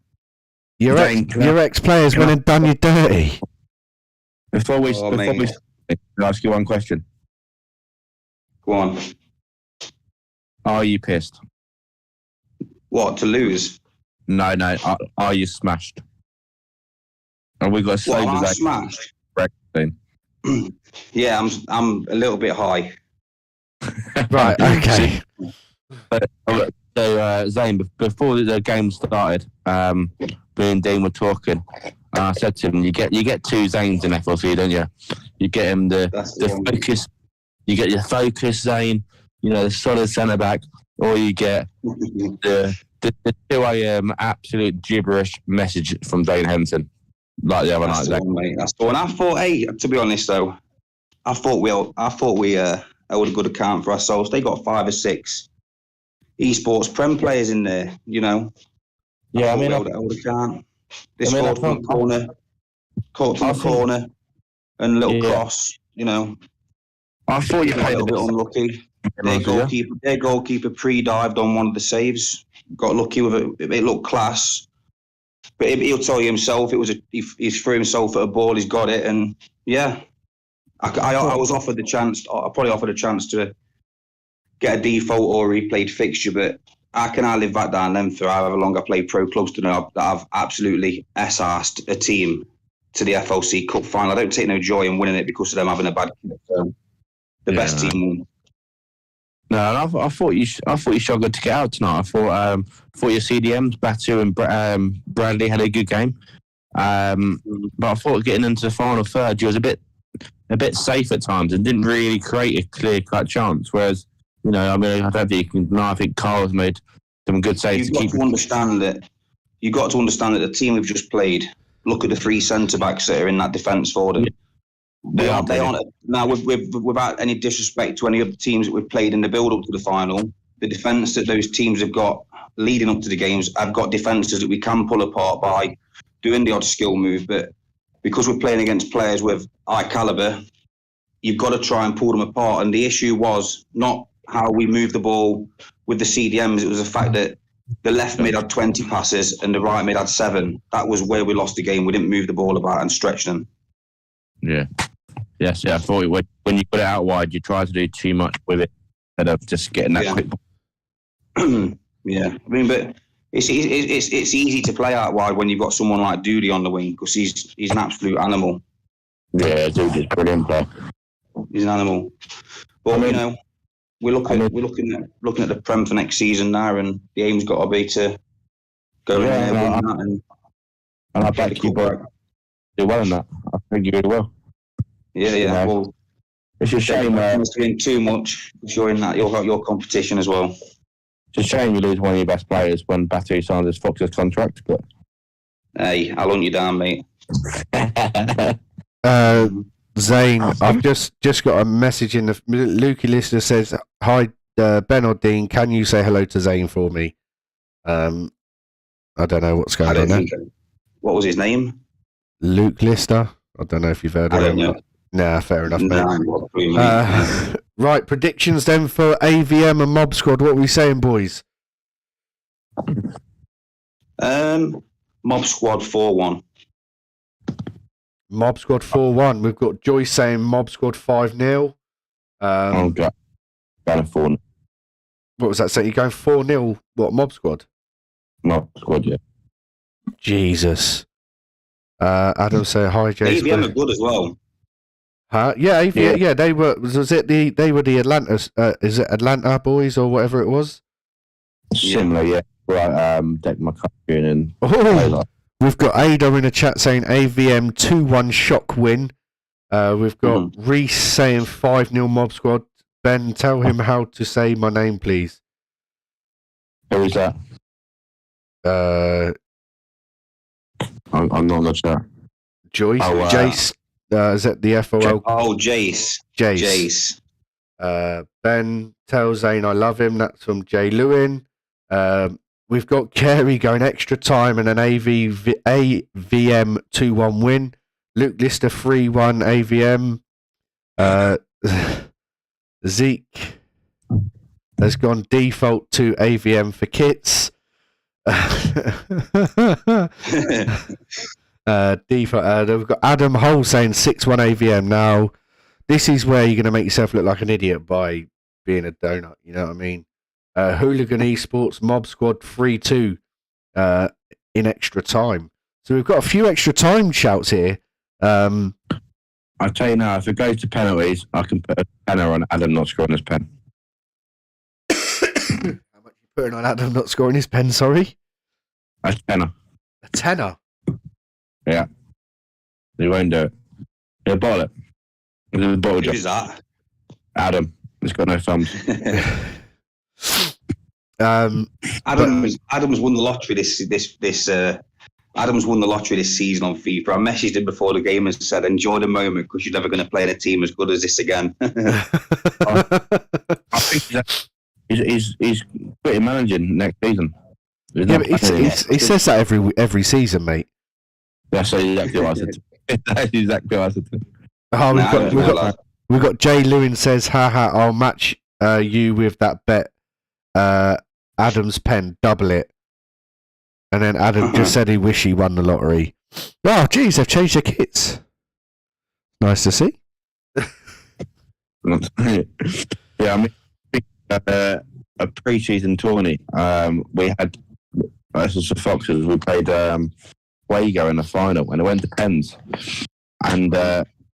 Speaker 1: Your ex-players went and done you dirty.
Speaker 2: Before we ask you one question.
Speaker 3: Go on.
Speaker 2: Are you pissed?
Speaker 3: What, to lose?
Speaker 2: No. Are you smashed? And we got a save
Speaker 3: Well, I'm smashed. Yeah, I'm a little bit high.
Speaker 1: Right, okay.
Speaker 2: So, Zane, before the game started, me and Dean were talking, and I said to him, "You get two Zanes in FLC, don't you? You get him the focus, you get your focus Zane, you know, the solid centre back, or you get the 2 a.m. absolute gibberish message from Dane Henson, like the other night."
Speaker 3: That's the one. I thought, to be honest though, I thought we held a good account for ourselves. They got 5 or 6 esports prem players in there, you know.
Speaker 2: Yeah, I mean,
Speaker 3: held account. This scored from the corner, caught from the corner, and a little cross, you know.
Speaker 2: I thought you played
Speaker 3: a bit unlucky. Their goalkeeper pre-dived on one of the saves. Got lucky with it. It looked class. But he'll tell you himself, he's threw himself at a ball, he's got it, and yeah. I was offered the chance. I probably offered a chance to get a default or a replayed fixture, but I can live back down them for however long I played pro clubs to know that I've absolutely S-arsed a team to the FLC Cup final. I don't take no joy in winning it because of them having a bad kit. So the best team won.
Speaker 2: No, I thought you shot good to get out tonight. I thought your CDMs, Batu and Bradley had a good game. But I thought getting into the final third, you was a bit a bit safe at times and didn't really create a clear-cut chance. Whereas, I don't think you can. No, I think Carl's made some good saves.
Speaker 3: You've got to understand that the team we've just played. Look at the 3 centre backs that are in that defence for them.
Speaker 2: Yeah.
Speaker 3: They aren't. Now, without any disrespect to any of the teams that we've played in the build-up to the final, the defence that those teams have got leading up to the games have got defences that we can pull apart by doing the odd skill move. But because we're playing against players with high calibre, you've got to try and pull them apart. And the issue was not how we moved the ball with the CDMs. It was the fact that the left mid had 20 passes and the right mid had 7. That was where we lost the game. We didn't move the ball about and stretch them.
Speaker 2: Yeah. Yes, yeah. I thought when you put it out wide, you try to do too much with it instead of just getting that quick ball.
Speaker 3: Yeah. I mean, but it's easy to play out wide when you've got someone like Doody on the wing because he's an absolute animal.
Speaker 2: Yeah, Doody's brilliant player.
Speaker 3: He's an animal. But we're looking at the Prem for next season now, and the aim's got to be to go in there, win that, and
Speaker 2: I back you both do well in that. I think you do well.
Speaker 3: Yeah. Well,
Speaker 2: it's a shame.
Speaker 3: It's doing too much. You're in that your competition as well.
Speaker 2: It's a shame you lose one of your best players when Batu signs his Fox's contract. But
Speaker 3: hey, I'll hunt you down, mate.
Speaker 1: Zane, I've just got a message in the Lukey listener says, "Hi, Ben or Dean, can you say hello to Zane for me?" I don't know what's going on there.
Speaker 3: What was his name?
Speaker 1: Luke Lister. I don't know if you've heard of him. Nah, fair enough, mate. Right, predictions then for AVM and Mob Squad. What are we saying, boys?
Speaker 3: Mob Squad 4-1.
Speaker 1: Mob Squad 4-1. We've got Joyce saying Mob Squad 5-0.
Speaker 2: Oh, God. Going 4-0.
Speaker 1: What was that? So you're going 4-0? What, Mob Squad?
Speaker 2: Mob Squad, yeah.
Speaker 1: Jesus. Adam say hi, Jason.
Speaker 3: AVM are good as well.
Speaker 1: Huh? Yeah, AVM, yeah, they were. They were the Atlanta? Is it Atlanta boys or whatever it was?
Speaker 2: Similar, yeah. Right, Deck my country and.
Speaker 1: Oh, we've got Ada in the chat saying AVM 2-1 shock win. We've got Reese saying 5-0 Mob Squad. Ben, tell him how to say my name, please.
Speaker 2: Who is that? I'm not sure.
Speaker 1: Joyce, Jace. Is that the FOL?
Speaker 3: Jace.
Speaker 1: Ben, tell Zane I love him. That's from Jay Lewin. We've got Carey going extra time and an AVM 2-1 win. Luke Lister 3-1 AVM. Zeke has gone default to AVM for kits. We've got Adam Hull saying 6-1 AVM. Now, this is where you're going to make yourself look like an idiot by being a donut. You know what I mean? Hooligan Esports Mob Squad 3-2 in extra time. So we've got a few extra time shouts here.
Speaker 2: I'll tell you now, if it goes to penalties, I can put a tenner on Adam not scoring his pen.
Speaker 1: How much you putting on Adam not scoring his pen, sorry?
Speaker 2: A tenner.
Speaker 1: A tenner?
Speaker 2: Yeah. He won't do it. He'll bottle it. It's a bottle job.
Speaker 3: Who's that?
Speaker 2: Adam. He's got no thumbs.
Speaker 3: Adam's won the lottery Adam's won the lottery this season on FIFA. I messaged him before the game and said, enjoy the moment because you're never going to play in a team as good as this again.
Speaker 2: I think he's pretty managing next season.
Speaker 1: Yeah, but he says that every season, mate.
Speaker 2: That's exactly what I said. That's exactly what I said.
Speaker 1: Oh, we've got Jay Lewin says, haha, I'll match you with that bet. Adam's pen, double it. And then Adam just said he wish he won the lottery. Oh, geez, they've changed their kits. Nice to see.
Speaker 2: Yeah, I mean, a pre-season tourney. We had versus the Foxes. We played Wago in the final, and it went to pens. And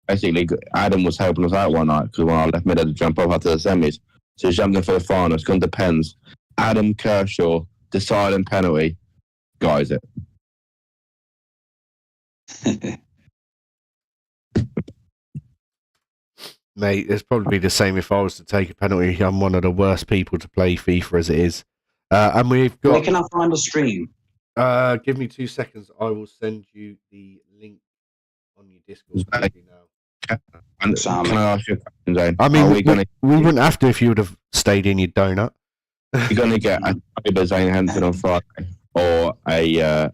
Speaker 2: basically, Adam was helping us out one night because when I left mid had to jump up after the semis, so he jumped in for the final. It's gone to pens. Adam Kershaw deciding penalty. Guys, it.
Speaker 1: Mate, it's probably the same if I was to take a penalty. I'm one of the worst people to play FIFA as it is. And we've got...
Speaker 3: Where can I find a stream?
Speaker 1: Give me 2 seconds. I will send you the link on your Discord now.
Speaker 2: Can I ask you a question, Zane?
Speaker 1: I mean, we wouldn't have to if you would have stayed in your donut.
Speaker 2: You're going to get either Zane Henson on Friday or a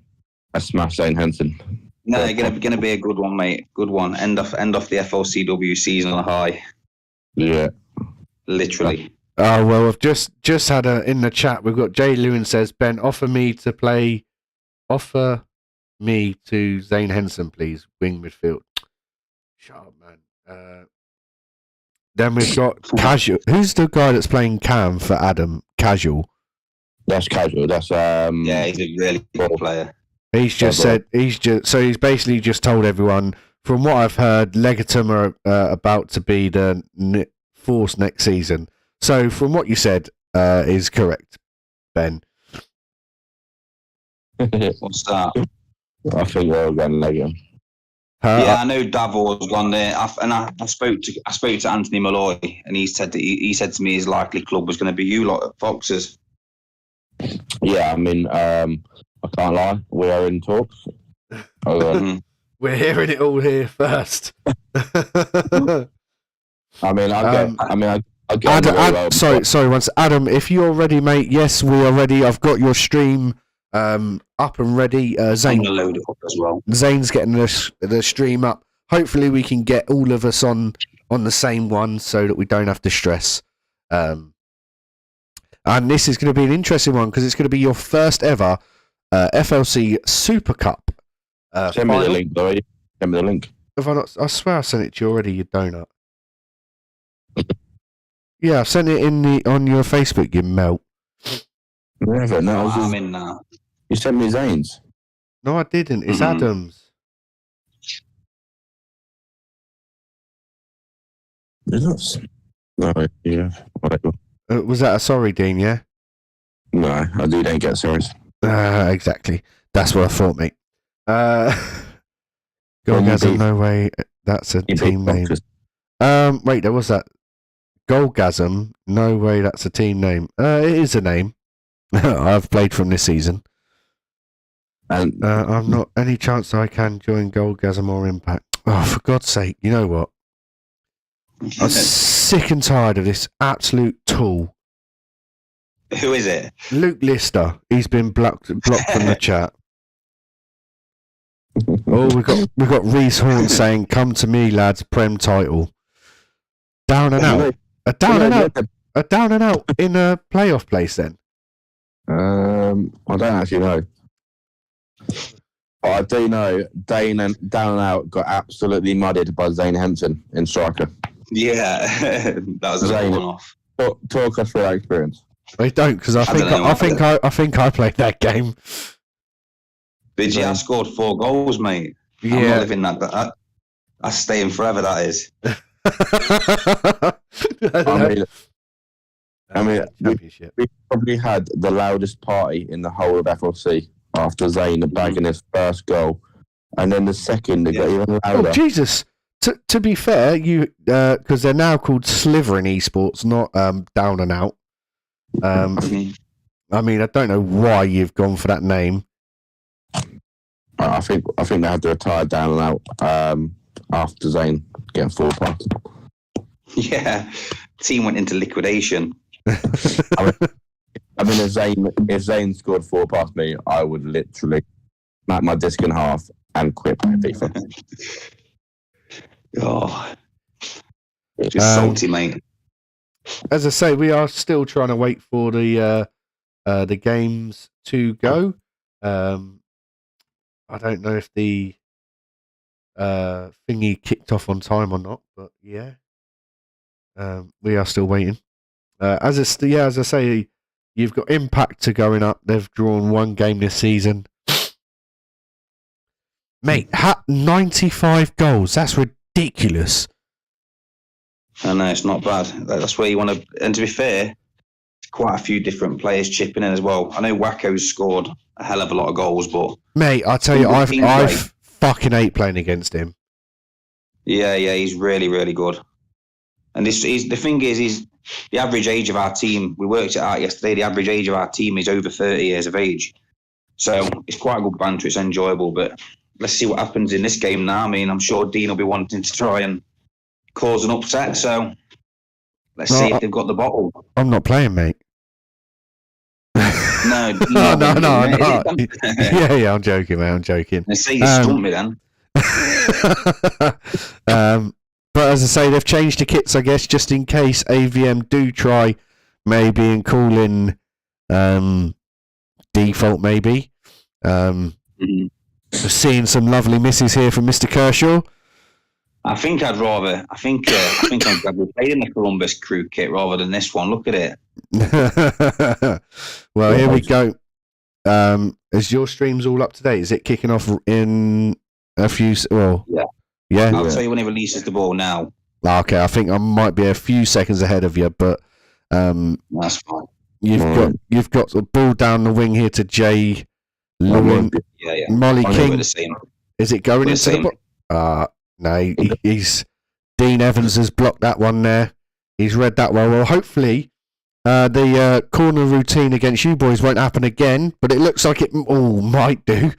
Speaker 2: smash Zane Henson.
Speaker 3: No, going to be a good one, mate. Good one. End off the FLCW season on a high.
Speaker 2: Yeah.
Speaker 3: Literally.
Speaker 1: Oh, well, I've just had in the chat, we've got Jay Lewin says, Ben, offer me to Zane Henson, please. Wing midfield. Shut up, man. Then we've got Casual. Who's the guy that's playing Cam for Adam? Casual.
Speaker 2: That's Casual. That's
Speaker 3: yeah, he's a really good player.
Speaker 1: He's basically just told everyone, from what I've heard, Legatum are about to be the force next season. So from what you said, is correct, Ben.
Speaker 3: What's that?
Speaker 2: I think we're all going Legatum.
Speaker 3: Yeah, I know Davor's gone there, I spoke to Anthony Malloy, and he said to me his likely club was going to be you lot at Foxes.
Speaker 2: Yeah, I mean, I can't lie, we are in talks.
Speaker 1: We're hearing it all here first.
Speaker 2: I mean, I get
Speaker 1: Adam, sorry, once Adam, if you're ready, mate. Yes, we are ready. I've got your stream up and ready. Zane,
Speaker 3: I'm gonna load it up as well.
Speaker 1: Zane's getting the stream up. Hopefully, we can get all of us on the same one so that we don't have to stress. And this is going to be an interesting one because it's going to be your first ever FLC Super Cup.
Speaker 2: Send me the link, though. Send me the link.
Speaker 1: Have I not? I swear I sent it to you already. You donut. Yeah, I sent it on your Facebook. You melt.
Speaker 2: Never. No,
Speaker 3: I'm in now.
Speaker 2: You sent me Zane's.
Speaker 1: No, I didn't. It's Adam's.
Speaker 2: Is it? No, yeah, whatever.
Speaker 1: Was that a sorry, Dean? Yeah.
Speaker 2: No, I don't get sorries.
Speaker 1: Exactly. That's what I thought, mate. Goalgasm, no way. That's a team name. Wait, there was that. Goalgasm, no way. That's a team name. It is a name. I've played from this season.
Speaker 2: And
Speaker 1: I'm not any chance I can join Goalgasm or Impact. Oh, for God's sake! You know what? I'm sick and tired of this absolute tool.
Speaker 3: Who is it?
Speaker 1: Luke Lister. He's been blocked from the chat. Oh, we've got Reese Horn saying, "Come to me, lads, Prem title." Down and out. A down and out in a playoff place. Then.
Speaker 2: I don't actually know. But I do know Dane and Down and Out got absolutely mudded by Zane Henson in striker.
Speaker 3: Yeah, that was a one-off.
Speaker 2: Talk us through that experience.
Speaker 1: I don't, because I think I played that game.
Speaker 3: Did I scored 4 goals, mate?
Speaker 1: Yeah.
Speaker 3: I'm not living that. That's staying forever. That is.
Speaker 2: I mean, we probably had the loudest party in the whole of FLC after Zane bagging his first goal, and then the second it got even louder.
Speaker 1: Oh Jesus! To be fair, you because they're now called Slivering Esports, not Down and Out. I mean, I don't know why you've gone for that name.
Speaker 2: I think they had to retire Down and Out after Zane getting 4 points.
Speaker 3: Yeah, team went into liquidation.
Speaker 2: I mean, if Zane scored 4 past me, I would literally smack my disc in half and quit playing FIFA.
Speaker 3: Oh, just salty, mate.
Speaker 1: As I say, we are still trying to wait for the games to go. I don't know if the thingy kicked off on time or not, but yeah, we are still waiting. As I say, you've got Impact going up. They've drawn 1 game this season. Mate, 95 goals. That's ridiculous.
Speaker 3: I know, it's not bad. That's where you want to... And to be fair, quite a few different players chipping in as well. I know Wacko's scored a hell of a lot of goals, but...
Speaker 1: Mate, I tell you, I've fucking hate playing against him.
Speaker 3: Yeah, he's really, really good. And the thing is the average age of our team. We worked it out yesterday. The average age of our team is over 30 years of age. So it's quite a good banter. It's enjoyable. But let's see what happens in this game now. I mean, I'm sure Dean will be wanting to try and cause an upset. So let's see if they've got the bottle.
Speaker 1: I'm not playing, mate.
Speaker 3: No,
Speaker 1: no. Yeah, I'm joking, mate. I'm joking.
Speaker 3: They say you stumped me then.
Speaker 1: But as I say, they've changed the kits, I guess, just in case AVM do try maybe and call in default, maybe. Seeing some lovely misses here from Mr. Kershaw.
Speaker 3: I think I'm glad we played in the Columbus crew kit rather than this one. Look at it.
Speaker 1: Well, here we go. Is your streams all up to date? Is it kicking off in a few? Well, yeah.
Speaker 3: I'll tell you when he releases the ball now.
Speaker 1: Okay, I think I might be a few seconds ahead of you, but
Speaker 3: that's fine.
Speaker 1: You've got the ball down the wing here to Jay Lewin.
Speaker 3: Yeah.
Speaker 1: Molly King. Is it going into the box? No, he's Dean Evans has blocked that one there. He's read that well. Well, hopefully the corner routine against you boys won't happen again, but it looks like it all might do.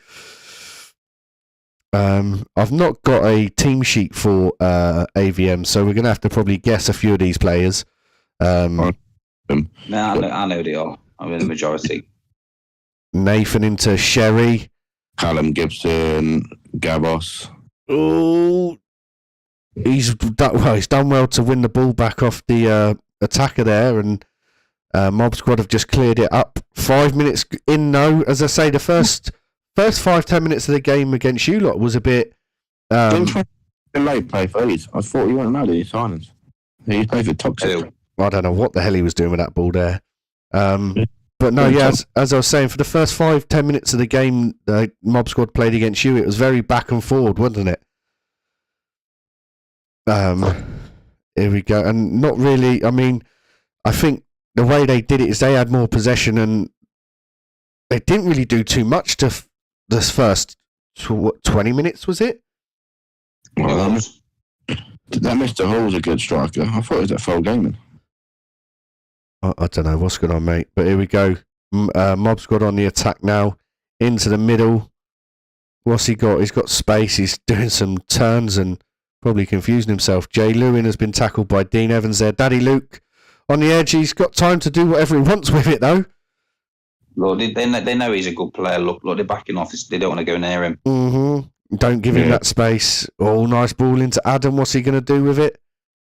Speaker 1: I've not got a team sheet for AVM, so we're going to have to probably guess a few of these players.
Speaker 3: No, I know they are. I'm in the majority.
Speaker 1: Nathan into Sherry.
Speaker 2: Callum Gibson, Gavos.
Speaker 1: Oh, he's done well to win the ball back off the attacker there, and Mob Squad have just cleared it up. 5 minutes in, though. As I say, the first 5-10 minutes of the game against you lot was a bit.
Speaker 2: Late play for these. I thought you weren't allowed any silence. He played for Toxic.
Speaker 1: I don't know what the hell he was doing with that ball there. But no, yeah, as I was saying, for the first 5-10 minutes of the game, Mob Squad played against you. It was very back and forward, wasn't it? Here we go, and not really. I mean, I think the way they did it is they had more possession, and they didn't really do too much to this first 20 minutes. Was it?
Speaker 2: Well, that Mr. Hall's a good striker. I thought it was that full game then.
Speaker 1: I don't know what's going on, mate. But here we go. Mob Squad on the attack now. Into the middle. What's he got? He's got space. He's doing some turns and probably confusing himself. Jay Lewin has been tackled by Dean Evans there. Daddy Luke on the edge. He's got time to do whatever he wants with it, though.
Speaker 3: Look, they know he's a good player. Look, they're backing off. They don't want to go near him.
Speaker 1: Mm-hmm. Don't give him that space. Oh, nice ball into Adam. What's he going to do with it?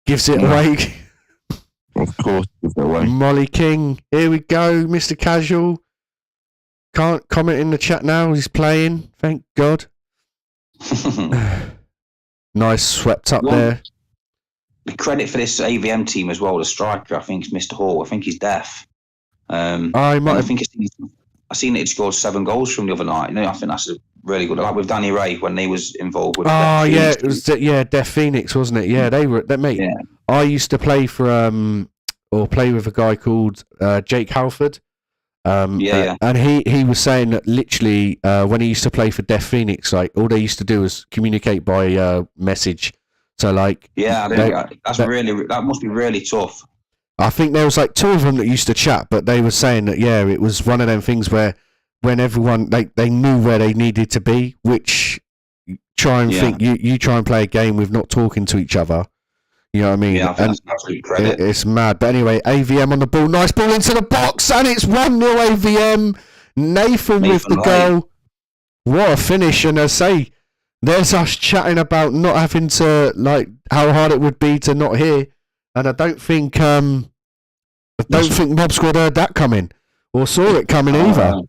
Speaker 1: Gives it away.
Speaker 2: Of course,
Speaker 1: Molly King, here we go, Mr. Casual. Can't comment in the chat now. He's playing, thank God. Nice swept up there.
Speaker 3: The credit for this AVM team as well, the striker, I think, is Mr. Hall. I think he's deaf. I seen that he scored 7 goals from the other night. I think that's a really good. Like with Danny Ray when he was involved with.
Speaker 1: Oh yeah, it was Deaf Phoenix, wasn't it? Yeah, they were. That mate. Yeah. I used to play for or play with a guy called Jake Halford. And he was saying that literally when he used to play for Deaf Phoenix, like all they used to do was communicate by message. So like
Speaker 3: that must be really tough.
Speaker 1: I think there was like 2 of them that used to chat, but they were saying that it was one of them things where when everyone they knew where they needed to be, which think you try and play a game with not talking to each other. You know what I mean?
Speaker 3: Yeah, I think that's absolute credit.
Speaker 1: It's mad. But anyway, AVM on the ball. Nice ball into the box, and it's 1-0 AVM. Nathan with the goal. What a finish. And I say, there's us chatting about not having to, like, how hard it would be to not hear. And I don't think Mob Squad heard that coming or saw it coming either.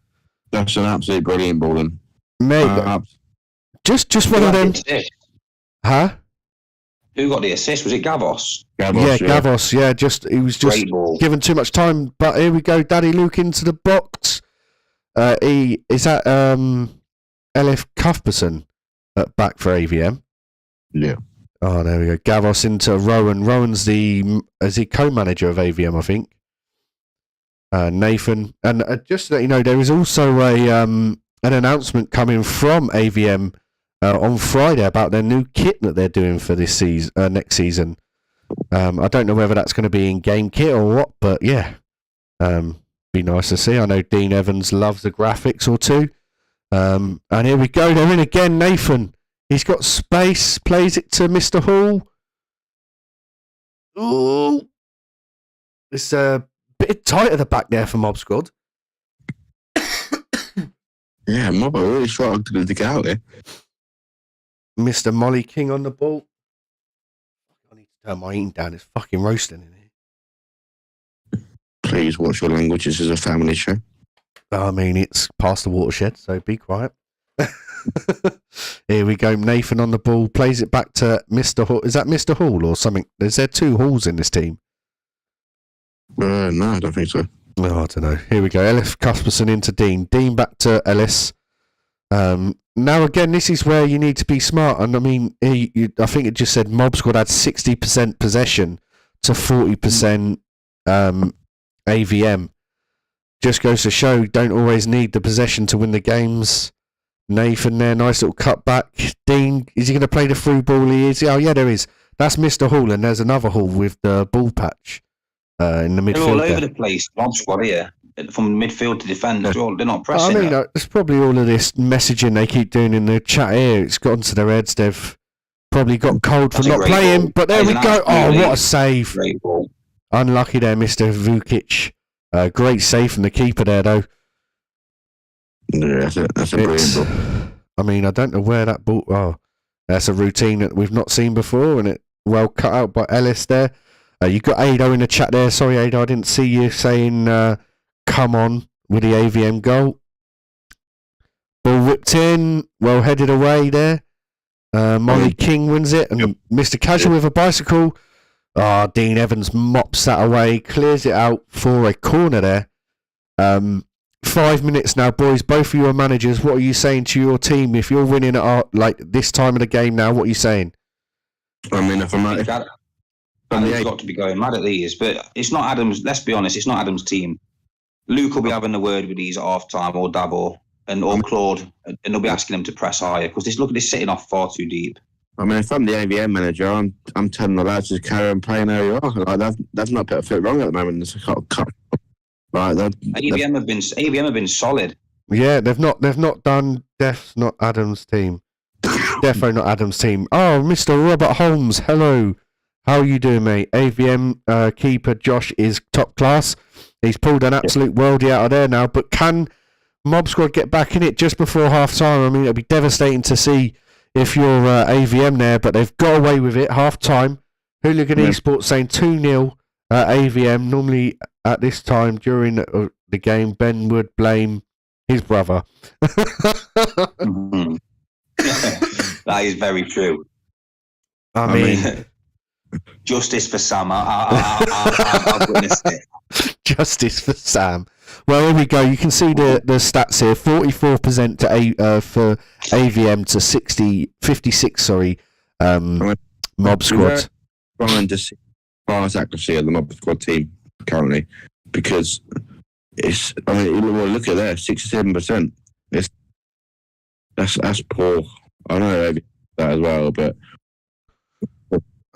Speaker 2: That's an absolutely brilliant ball.
Speaker 1: Mate, just one of them. Huh?
Speaker 3: Who got the assist? Was it Gavos?
Speaker 1: Gavos. Yeah, he was just given too much time. But here we go, Daddy Luke into the box. Is that LF Cuthbertson at back for AVM?
Speaker 2: Yeah.
Speaker 1: Oh, there we go. Gavos into Rowan. Rowan's is he co-manager of AVM, I think. Nathan, and just to let you know, there is also an announcement coming from AVM on Friday about their new kit that they're doing for this season, next season. I don't know whether that's going to be in game kit or what, but yeah, be nice to see. I know Dean Evans loves the graphics or two. And here we go. They're in again. Nathan. He's got space. Plays it to Mr. Hall. Ooh. It's a bit tight at the back there for Mob Squad.
Speaker 2: Yeah, Mob are really strong to get out here.
Speaker 1: Mr. Molly King on the ball. I need to turn my eating down. It's fucking roasting in here.
Speaker 2: Please watch your language. This is a family show.
Speaker 1: I mean, it's past the watershed, so be quiet. Here we go. Nathan on the ball. Plays it back to Mr. Hall. Is that Mr. Hall or something? Is there two Halls in this team?
Speaker 2: No, I don't think so.
Speaker 1: Oh, I don't know. Here we go. Ellis Cusperson into Dean. Dean back to Ellis. Now, again, this is where you need to be smart. And I mean, I think it just said Mob Squad had 60% possession to 40% AVM. Just goes to show, don't always need the possession to win the games. Nathan there, nice little cutback. Dean, is he going to play the through ball? He is. Oh, yeah, there is. That's Mr. Hall, and there's another Hall with the ball patch in the midfield.
Speaker 3: They're all
Speaker 1: there.
Speaker 3: over the place, Mob Squad here. From midfield to defend, they're not pressing.
Speaker 1: I mean, it's probably all of this messaging they keep doing in the chat here. It's gotten to their heads. They've probably got cold for not playing. Ball. But there we go. Oh, what a save. Unlucky there, Mr. Vukic. Great save from the keeper there, though.
Speaker 2: Yeah, that's a brilliant ball.
Speaker 1: I mean, I don't know where that ball... Oh, that's a routine that we've not seen before, and it well cut out by Ellis there. You got Ado in the chat there. Sorry, Ado, I didn't see you saying come on with the AVM goal. Ball whipped in. Well headed away there. Molly King wins it, and Mr. Casual with a bicycle. Dean Evans mops that away, clears it out for a corner there. 5 minutes now, boys. Both of you are managers. What are you saying to your team if you're winning at like this time of the game now? What are you saying?
Speaker 2: I mean, if I'm right,
Speaker 3: Adam's got to be going mad at these, but it's not Adam's. Let's be honest, it's not Adam's team. Luke will be having a word with these at half time, or Dabo, or Claude, and they'll be asking them to press higher because look at this sitting off far too deep.
Speaker 2: I mean, if I'm the AVM manager, I'm telling the lads to carry on playing how you are. Like, they've not put a foot wrong at the moment. It's a cut. Right, AVM have been solid.
Speaker 1: Yeah, they've not done. Def's not Adam's team. Defo not Adam's team. Oh, Mr. Robert Holmes, hello. How are you doing, mate? AVM keeper Josh is top class. He's pulled an absolute worldie out of there now. But can Mob Squad get back in it just before half time? I mean, it'd be devastating to see if you're AVM there, but they've got away with it. Half time. Hooligan Esports saying 2-0 AVM. Normally at this time during the game, Ben would blame his brother.
Speaker 3: Mm-hmm. That is very true.
Speaker 1: I mean,
Speaker 3: justice for Sam. I'll witness it.
Speaker 1: Justice for Sam. Well, here we go. You can see the stats here. 44% to for AVM to 56. Sorry, Mob Squad.
Speaker 2: Trying to see fast accuracy of the Mob Squad team currently, because it's. I mean, look at that, 67%. That's poor. I know that as well, but.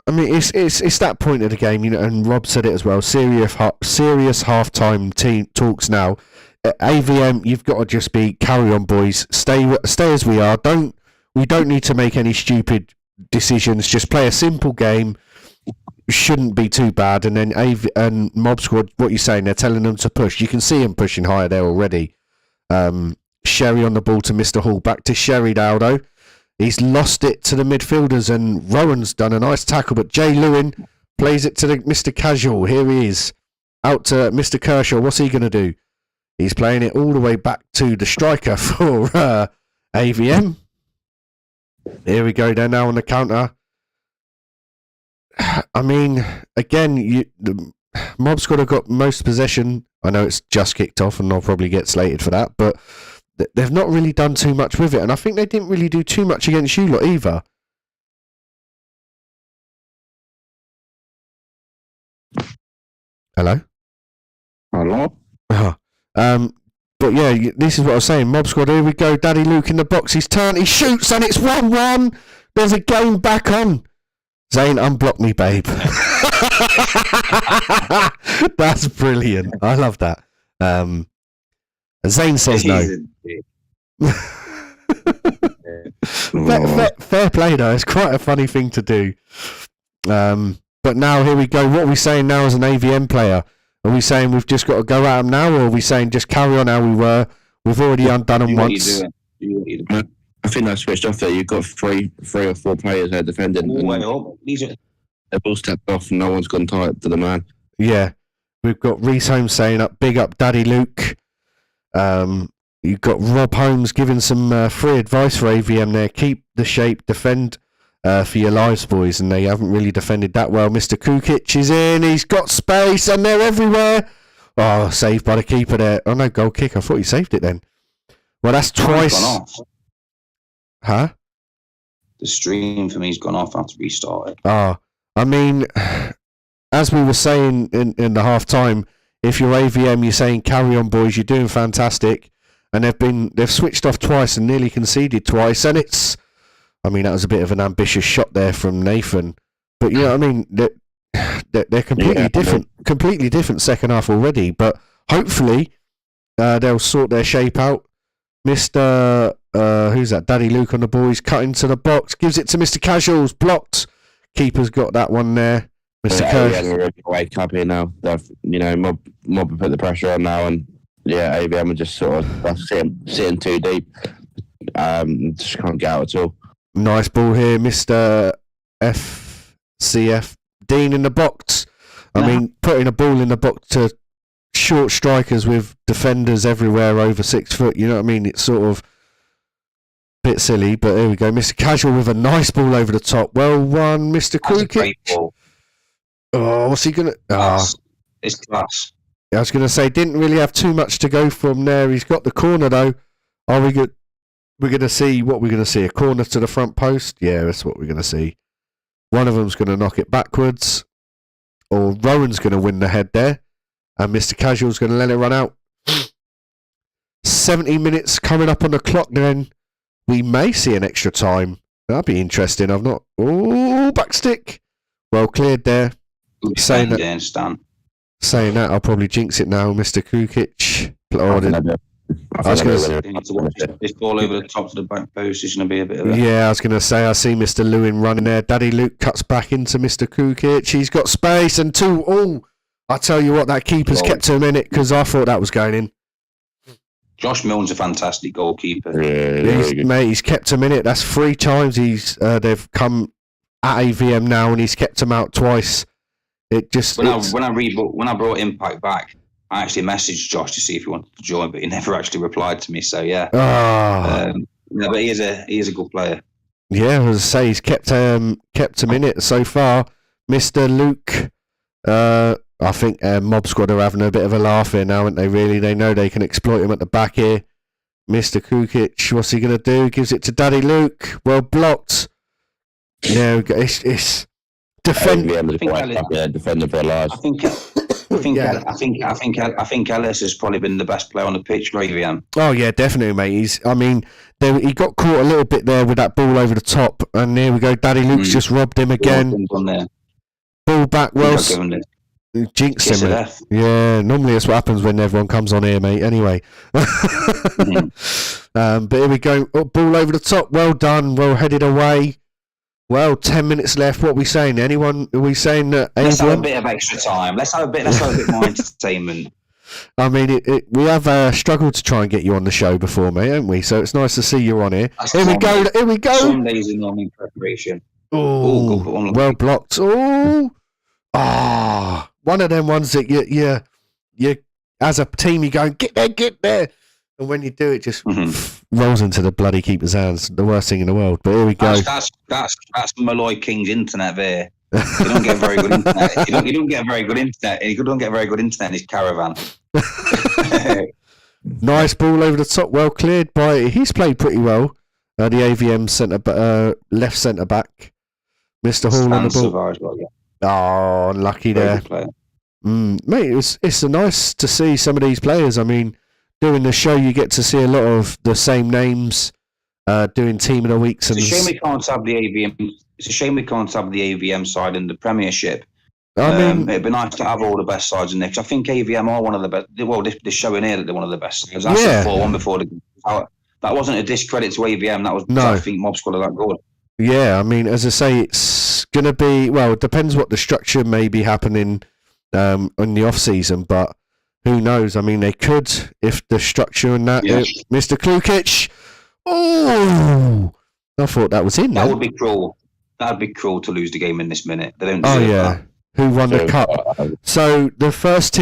Speaker 1: I mean, it's that point of the game, you know, and Rob said it as well. Serious halftime team talks now. AVM, you've got to just carry on, boys. Stay as we are. We don't need to make any stupid decisions. Just play a simple game. Shouldn't be too bad. And then and Mob Squad, what you're saying? They're telling them to push. You can see them pushing higher there already. Sherry on the ball to Mr. Hall. Back to Sherry Daldo. He's lost it to the midfielders, and Rowan's done a nice tackle, but Jay Lewin plays it to Mr. Casual. Here he is. Out to Mr. Kershaw. What's he going to do? He's playing it all the way back to the striker for AVM. Here we go. They're now on the counter. I mean, again, the Mob Squad have got most possession. I know it's just kicked off, and I'll probably get slated for that, but they've not really done too much with it, and I think they didn't really do too much against you lot either. Hello?
Speaker 2: Hello?
Speaker 1: But yeah, this is what I was saying. Mob Squad, here we go. Daddy Luke in the box. He's turned, he shoots, and it's 1-1. There's a game back on. Zane, unblock me, babe. That's brilliant. I love that. Zane says no. Fair play though. It's quite a funny thing to do. But now here we go. What are we saying now as an AVM player? Are we saying we've just got to go at them now, or are we saying just carry on how we were? We've already undone them once.
Speaker 2: I think I switched off there. You've got three or four players there defending. They've all stepped off and no one's gone tight to the man.
Speaker 1: Yeah. We've got Reese Holmes saying big up Daddy Luke. You've got Rob Holmes giving some free advice for AVM there. Keep the shape, defend for your lives, boys. And they haven't really defended that well. Mr. Kukic is in. He's got space and they're everywhere. Oh, saved by the keeper there. Oh, no, goal kick. I thought he saved it then. Well, that's twice. Huh?
Speaker 3: The stream for me's gone off. I have to restart it.
Speaker 1: Oh, I mean, as we were saying in the half time, if you're AVM, you're saying carry on, boys. You're doing fantastic. And they've switched off twice and nearly conceded twice. And I mean, that was a bit of an ambitious shot there from Nathan. But you know what I mean? They're completely different second half already. But hopefully they'll sort their shape out. Mr. Who's that? Daddy Luke on the ball. He's cut into the box. Gives it to Mr. Casuals. Blocked. Keeper's got that one there. Mr.
Speaker 2: Casuals. Wake up here now. Mob put the pressure on now, and AVM are just sort of sitting too deep. Just can't get out at all.
Speaker 1: Nice ball here, Mr. FCF. Dean in the box. I mean, putting a ball in the box to short strikers with defenders everywhere over 6 foot, you know what I mean? It's sort of a bit silly, but here we go. Mr. Casual with a nice ball over the top. Well won, Mr. Kukic. Oh, what's he going to...
Speaker 3: It's class.
Speaker 1: I was going to say, didn't really have too much to go from there. He's got the corner, though. Are we good? We're going to see what we're going to see. A corner to the front post? Yeah, that's what we're going to see. One of them's going to knock it backwards. Or Rowan's going to win the head there. And Mr. Casual's going to let it run out. 70 minutes coming up on the clock then. We may see an extra time. That'd be interesting. I've not... Oh, back stick. Well cleared there. Saying that, I'll probably jinx it now, Mr. Kukic.
Speaker 3: I was going to say, this ball over the top to the back post is going to be a bit of a...
Speaker 1: Yeah, I was going to say, I see Mr. Lewin running there. Daddy Luke cuts back into Mr. Kukic. He's got space and two. Oh, I tell you what, that keeper's kept him in it because I thought that was going in.
Speaker 3: Josh Milne's a fantastic goalkeeper.
Speaker 1: Mate, he's kept him in it. That's 3 times they've come at AVM now and he's kept him out twice. It just...
Speaker 3: When I brought Impact back, I actually messaged Josh to see if he wanted to join, but he never actually replied to me. So yeah, but he is a good player.
Speaker 1: Yeah, as I say, he's kept him in it so far. Mr. Luke, I think Mob Squad are having a bit of a laugh here now, aren't they? Really, they know they can exploit him at the back here. Mr. Kukic, what's he gonna do? Gives it to Daddy Luke. Well blocked. Yeah, it's defend.
Speaker 2: Defender for large.
Speaker 3: I think Ellis has probably been the best player on the pitch for AVM.
Speaker 1: Oh yeah, definitely, mate. He got caught a little bit there with that ball over the top, and there we go. Daddy Luke's just robbed him again. Ball back, well, jinxed him. Yeah, normally that's what happens when everyone comes on here, mate. Anyway, but here we go. Oh, ball over the top. Well done. Well headed away. Well, 10 minutes left. What are we saying? Are we saying that?
Speaker 3: Let's have a bit of extra time. Let's have a bit more entertainment.
Speaker 1: I mean, we have struggled to try and get you on the show before, mate, haven't we? So it's nice to see you on here. Here we go.
Speaker 3: Some days are normally in preparation.
Speaker 1: Oh, well blocked. Oh, one of them ones that you as a team you go get there, and when you do it, just rolls into the bloody keeper's hands. The worst thing in the world. But here we go.
Speaker 3: That's Malloy King's internet there. You don't get very good internet. You don't get very good internet. You don't get very good internet in his caravan.
Speaker 1: Nice ball over the top. Well cleared by. He's played pretty well. The AVM left centre back, Mr. Hall on the ball.
Speaker 3: As well, yeah.
Speaker 1: Oh, unlucky there. Mate, it's nice to see some of these players. I mean, doing the show, you get to see a lot of the same names doing team of the weeks.
Speaker 3: It's a shame we can't have the AVM. It's a shame we can't have the AVM side in the Premiership
Speaker 1: I mean,
Speaker 3: it'd be nice to have all the best sides in there. 'Cause I think AVM are one of the best. Well, they're showing here that they're one of the best sides. I said 4-1 before the game. That wasn't a discredit to AVM. That was I think Mob Squad are that good.
Speaker 1: Yeah, I mean, as I say, it's going to be, well, it depends what the structure may be happening in the off season, but who knows? I mean, they could, if the structure and that, Mr. Klukic, I thought that was in.
Speaker 3: That would be cruel. That would be cruel to lose the game in this minute. They don't
Speaker 1: deserve
Speaker 3: that.
Speaker 1: Who won the cup? So the first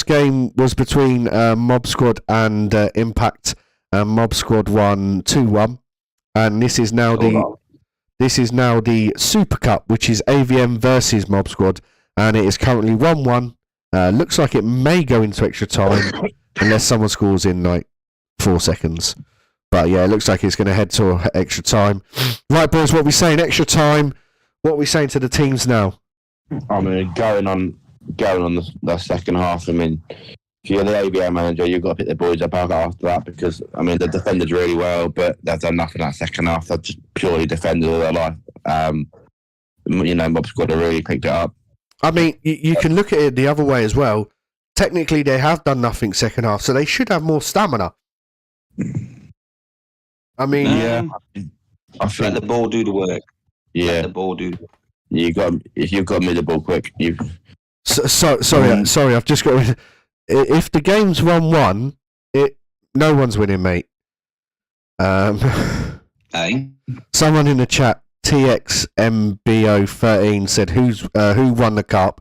Speaker 1: game was between Mob Squad and Impact, and Mob Squad won 2-1, and this is now the Super Cup, which is AVM versus Mob Squad, and it is currently 1-1. Looks like it may go into extra time unless someone scores in like 4 seconds. But yeah, it looks like it's going to head to extra time. Right, boys, what are we saying? Extra time. What are we saying to the teams now?
Speaker 2: I mean, going on the second half. I mean, if you're the ABM manager, you've got to pick the boys up after that because I mean they defended really well, but they've done nothing that second half. They've just purely defended all their life. Mob Squad have really picked it up.
Speaker 1: I mean, you can look at it the other way as well. Technically, they have done nothing second half, so they should have more stamina. I mean,
Speaker 2: I think
Speaker 3: let the ball do the work.
Speaker 2: Yeah,
Speaker 3: let the ball do.
Speaker 2: If you've got mid the ball quick,
Speaker 1: sorry, I've just got. If the game's 1-1, no one's winning, mate.
Speaker 3: Hey.
Speaker 1: Someone in the chat, TXMBO13 said who won the cup,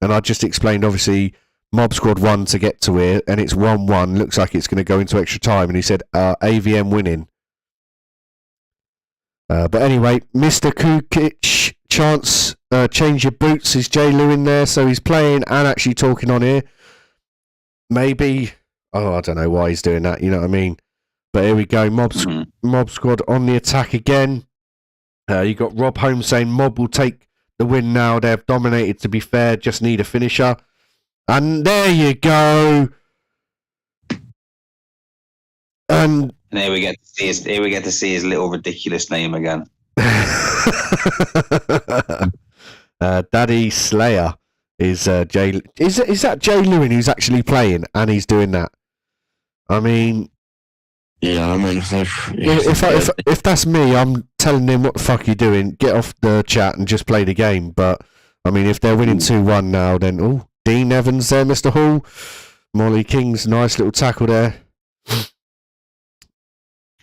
Speaker 1: and I just explained. Obviously, Mob Squad won to get to here, and it's 1-1. Looks like it's going to go into extra time, and he said AVM winning. But anyway, Mr. Kukic, chance, change your boots. Is J. Lou in there? So he's playing and actually talking on here. Maybe, I don't know why he's doing that, you know what I mean? But here we go, Mob Squad on the attack again. You got Rob Holmes saying Mob will take the win now. They've dominated, to be fair, just need a finisher. And there you go. And
Speaker 3: here we get to see his little ridiculous name again.
Speaker 1: Daddy Slayer is Jay. Is that Jay Lewin who's actually playing and he's doing that? I mean,
Speaker 2: yeah. I mean,
Speaker 1: if that's me, I'm telling him what the fuck you doing. Get off the chat and just play the game. But I mean, if they're winning 2-1 now, then Dean Evans there, Mr. Hall, Molly King's nice little tackle there.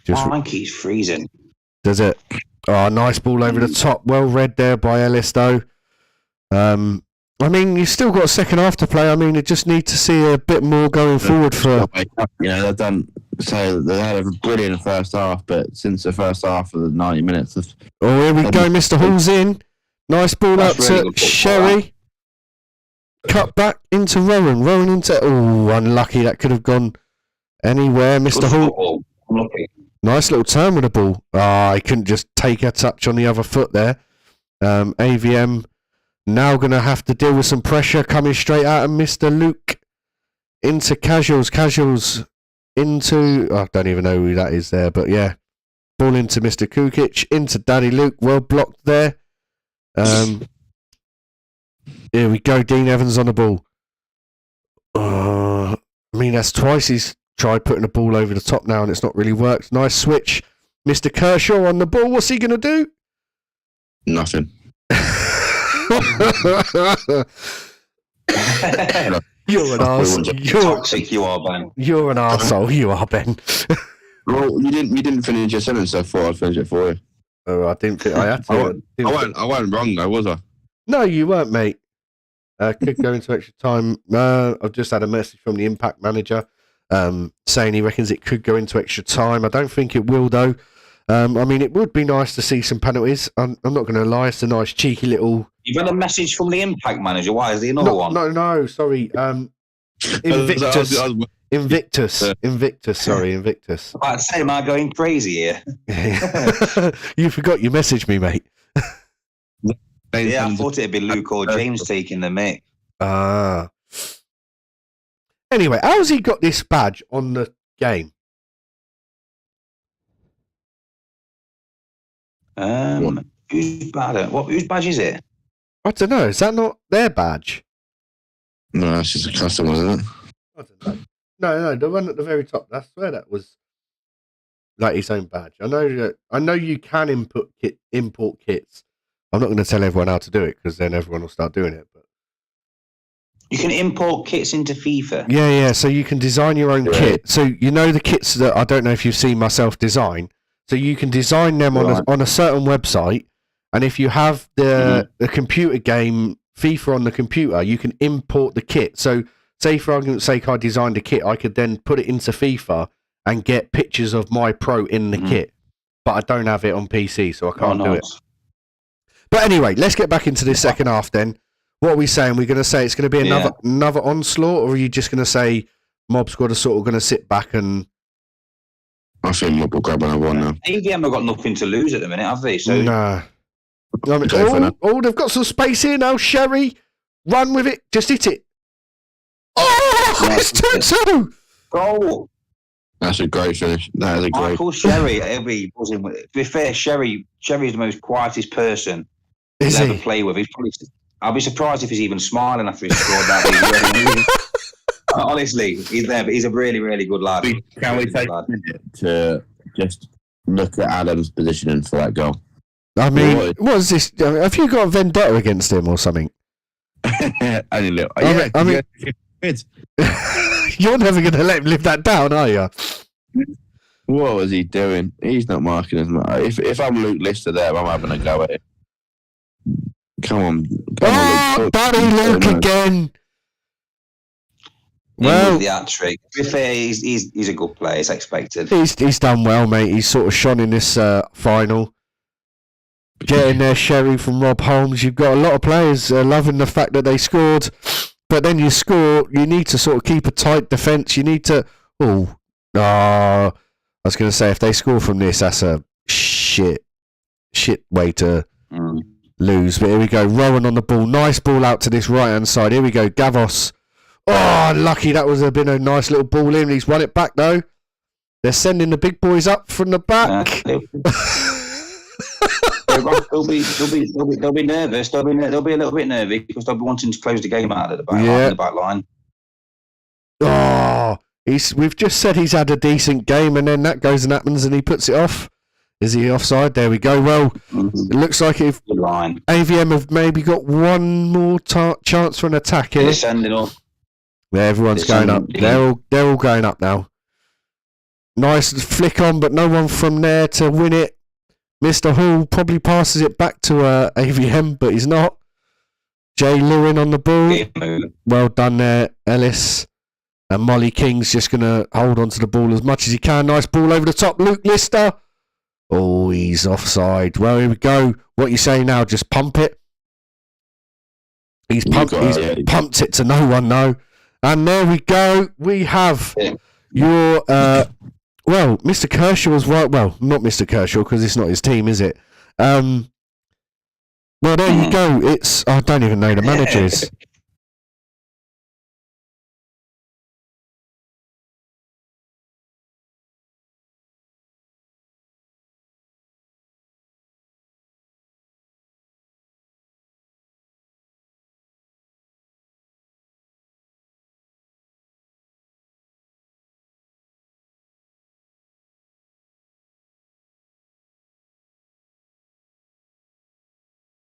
Speaker 3: He's freezing.
Speaker 1: Does it? Oh, nice ball over the top. Well read there by Ellis, though. I mean, you've still got a second half to play. I mean, you just need to see a bit more going forward for.
Speaker 2: They've done. So they had a brilliant first half, but since the first half of the 90 minutes.
Speaker 1: Here we go. Mr. Hall's in. Nice ball out to Sherry. Cut back into Rowan. Rowan into. Oh, unlucky. That could have gone anywhere. Mr. Hall.
Speaker 3: Unlucky.
Speaker 1: Nice little turn with the ball. He couldn't just take a touch on the other foot there. AVM now going to have to deal with some pressure coming straight out of Mr. Luke into Casuals. Casuals into... I don't even know who that is there, but yeah. Ball into Mr. Kukic, into Daddy Luke. Well blocked there. Here we go. Dean Evans on the ball. I mean, that's twice he's tried putting the ball over the top now and it's not really worked. Nice switch. Mr. Kershaw on the ball. What's he going to do?
Speaker 2: Nothing.
Speaker 1: You're an arsehole.
Speaker 3: Toxic you are, Ben.
Speaker 1: You're an arsehole. You are, Ben.
Speaker 2: Well, you didn't finish your sentence, so I thought I'd finish it for you.
Speaker 1: Oh, I didn't think I had to.
Speaker 2: I wasn't wrong though, was I?
Speaker 1: No, you weren't, mate. Could go into extra time. I've just had a message from the Impact manager saying he reckons it could go into extra time. I don't think it will, though. I mean, it would be nice to see some penalties. I'm not going to lie. It's a nice, cheeky little...
Speaker 3: You've had a message from the Impact manager. Why is there another one?
Speaker 1: No, sorry. Invictus. Invictus, sorry, Invictus.
Speaker 3: I'd say, am I going crazy here?
Speaker 1: You forgot you messaged me, mate.
Speaker 3: Yeah, I thought it'd be Luke or James taking the mic.
Speaker 1: Anyway, how's he got this badge on the game?
Speaker 3: Whose badge is it?
Speaker 1: I don't know. Is that not their badge?
Speaker 2: No, that's just a custom, isn't it?
Speaker 1: I don't know. No, the one at the very top. I swear that was like his own badge. I know you can import kits. I'm not going to tell everyone how to do it because then everyone will start doing it. But
Speaker 3: you can import kits into FIFA.
Speaker 1: Yeah. So you can design your own kit. So you know the kits that I don't know if you've seen myself design. So you can design them on a certain website, and if you have the computer game FIFA on the computer, you can import the kit. So say for argument's sake, I designed a kit, I could then put it into FIFA and get pictures of my pro in the kit, but I don't have it on PC, so I can't do it. But anyway, let's get back into this second half then. What are we saying? We're going to say it's going to be another onslaught, or are you just going to say Mob Squad are sort of going to sit back and...
Speaker 2: I think Mob will grab another one now.
Speaker 3: EVM have got nothing to lose at the minute, have they? So
Speaker 1: nah. I mean, they've got some space here now. Sherry, run with it. Just hit it. Oh, it's 2-2.
Speaker 3: Goal.
Speaker 2: That's a great finish. That is a great.
Speaker 3: Michael Sherry, to be fair, Sherry's the most quietest person you'll ever play with. I'll be surprised if he's even smiling after he's scored that. Honestly, he's there, but he's a really, really good lad.
Speaker 2: Can we take a minute to just look at Adam's positioning for that goal?
Speaker 1: I mean, what is this? Have you got a vendetta against him or something?
Speaker 2: Only little.
Speaker 1: I mean, you're never going to let him live that down, are you?
Speaker 2: What was he doing? He's not marking as much. If I'm Luke Lister there, I'm having a go at it. Come on,
Speaker 1: Luke. Barry Luke again. Well,
Speaker 3: the hat-trick. To be fair, he's a good player. It's expected.
Speaker 1: He's done well, mate. He's sort of shone in this final. Getting their Sherry from Rob Holmes. You've got a lot of players loving the fact that they scored. But then you score, you need to sort of keep a tight defence. You need to... I was going to say, if they score from this, that's a shit way to lose. But here we go. Rowan on the ball. Nice ball out to this right-hand side. Here we go. Gavos. Oh, lucky. That would have been a nice little ball in. He's won it back, though. They're sending the big boys up from the back.
Speaker 3: They'll be nervous. They'll be a little bit nervous because they'll be wanting to close the game out of the back line.
Speaker 1: Oh, we've just said he's had a decent game, and then that goes and happens, and he puts it off. Is he offside? There we go. Well, It looks like if AVM have maybe got one more chance for an attack here.
Speaker 3: They're sending up.
Speaker 1: Yeah, everyone's going up. They're all going up now. Nice flick on, but no one from there to win it. Mr. Hall probably passes it back to AVM, but he's not. Jay Lewin on the ball. Well done there, Ellis. And Molly King's just going to hold on to the ball as much as he can. Nice ball over the top. Luke Lister. Oh, he's offside. Well, here we go. What you say now? Just pump it. He's pumped it to no one, though. And there we go. We have your... well, Mr. Kershaw was right. Well, not Mr. Kershaw because it's not his team, is it? Well, there you go. I don't even know the managers.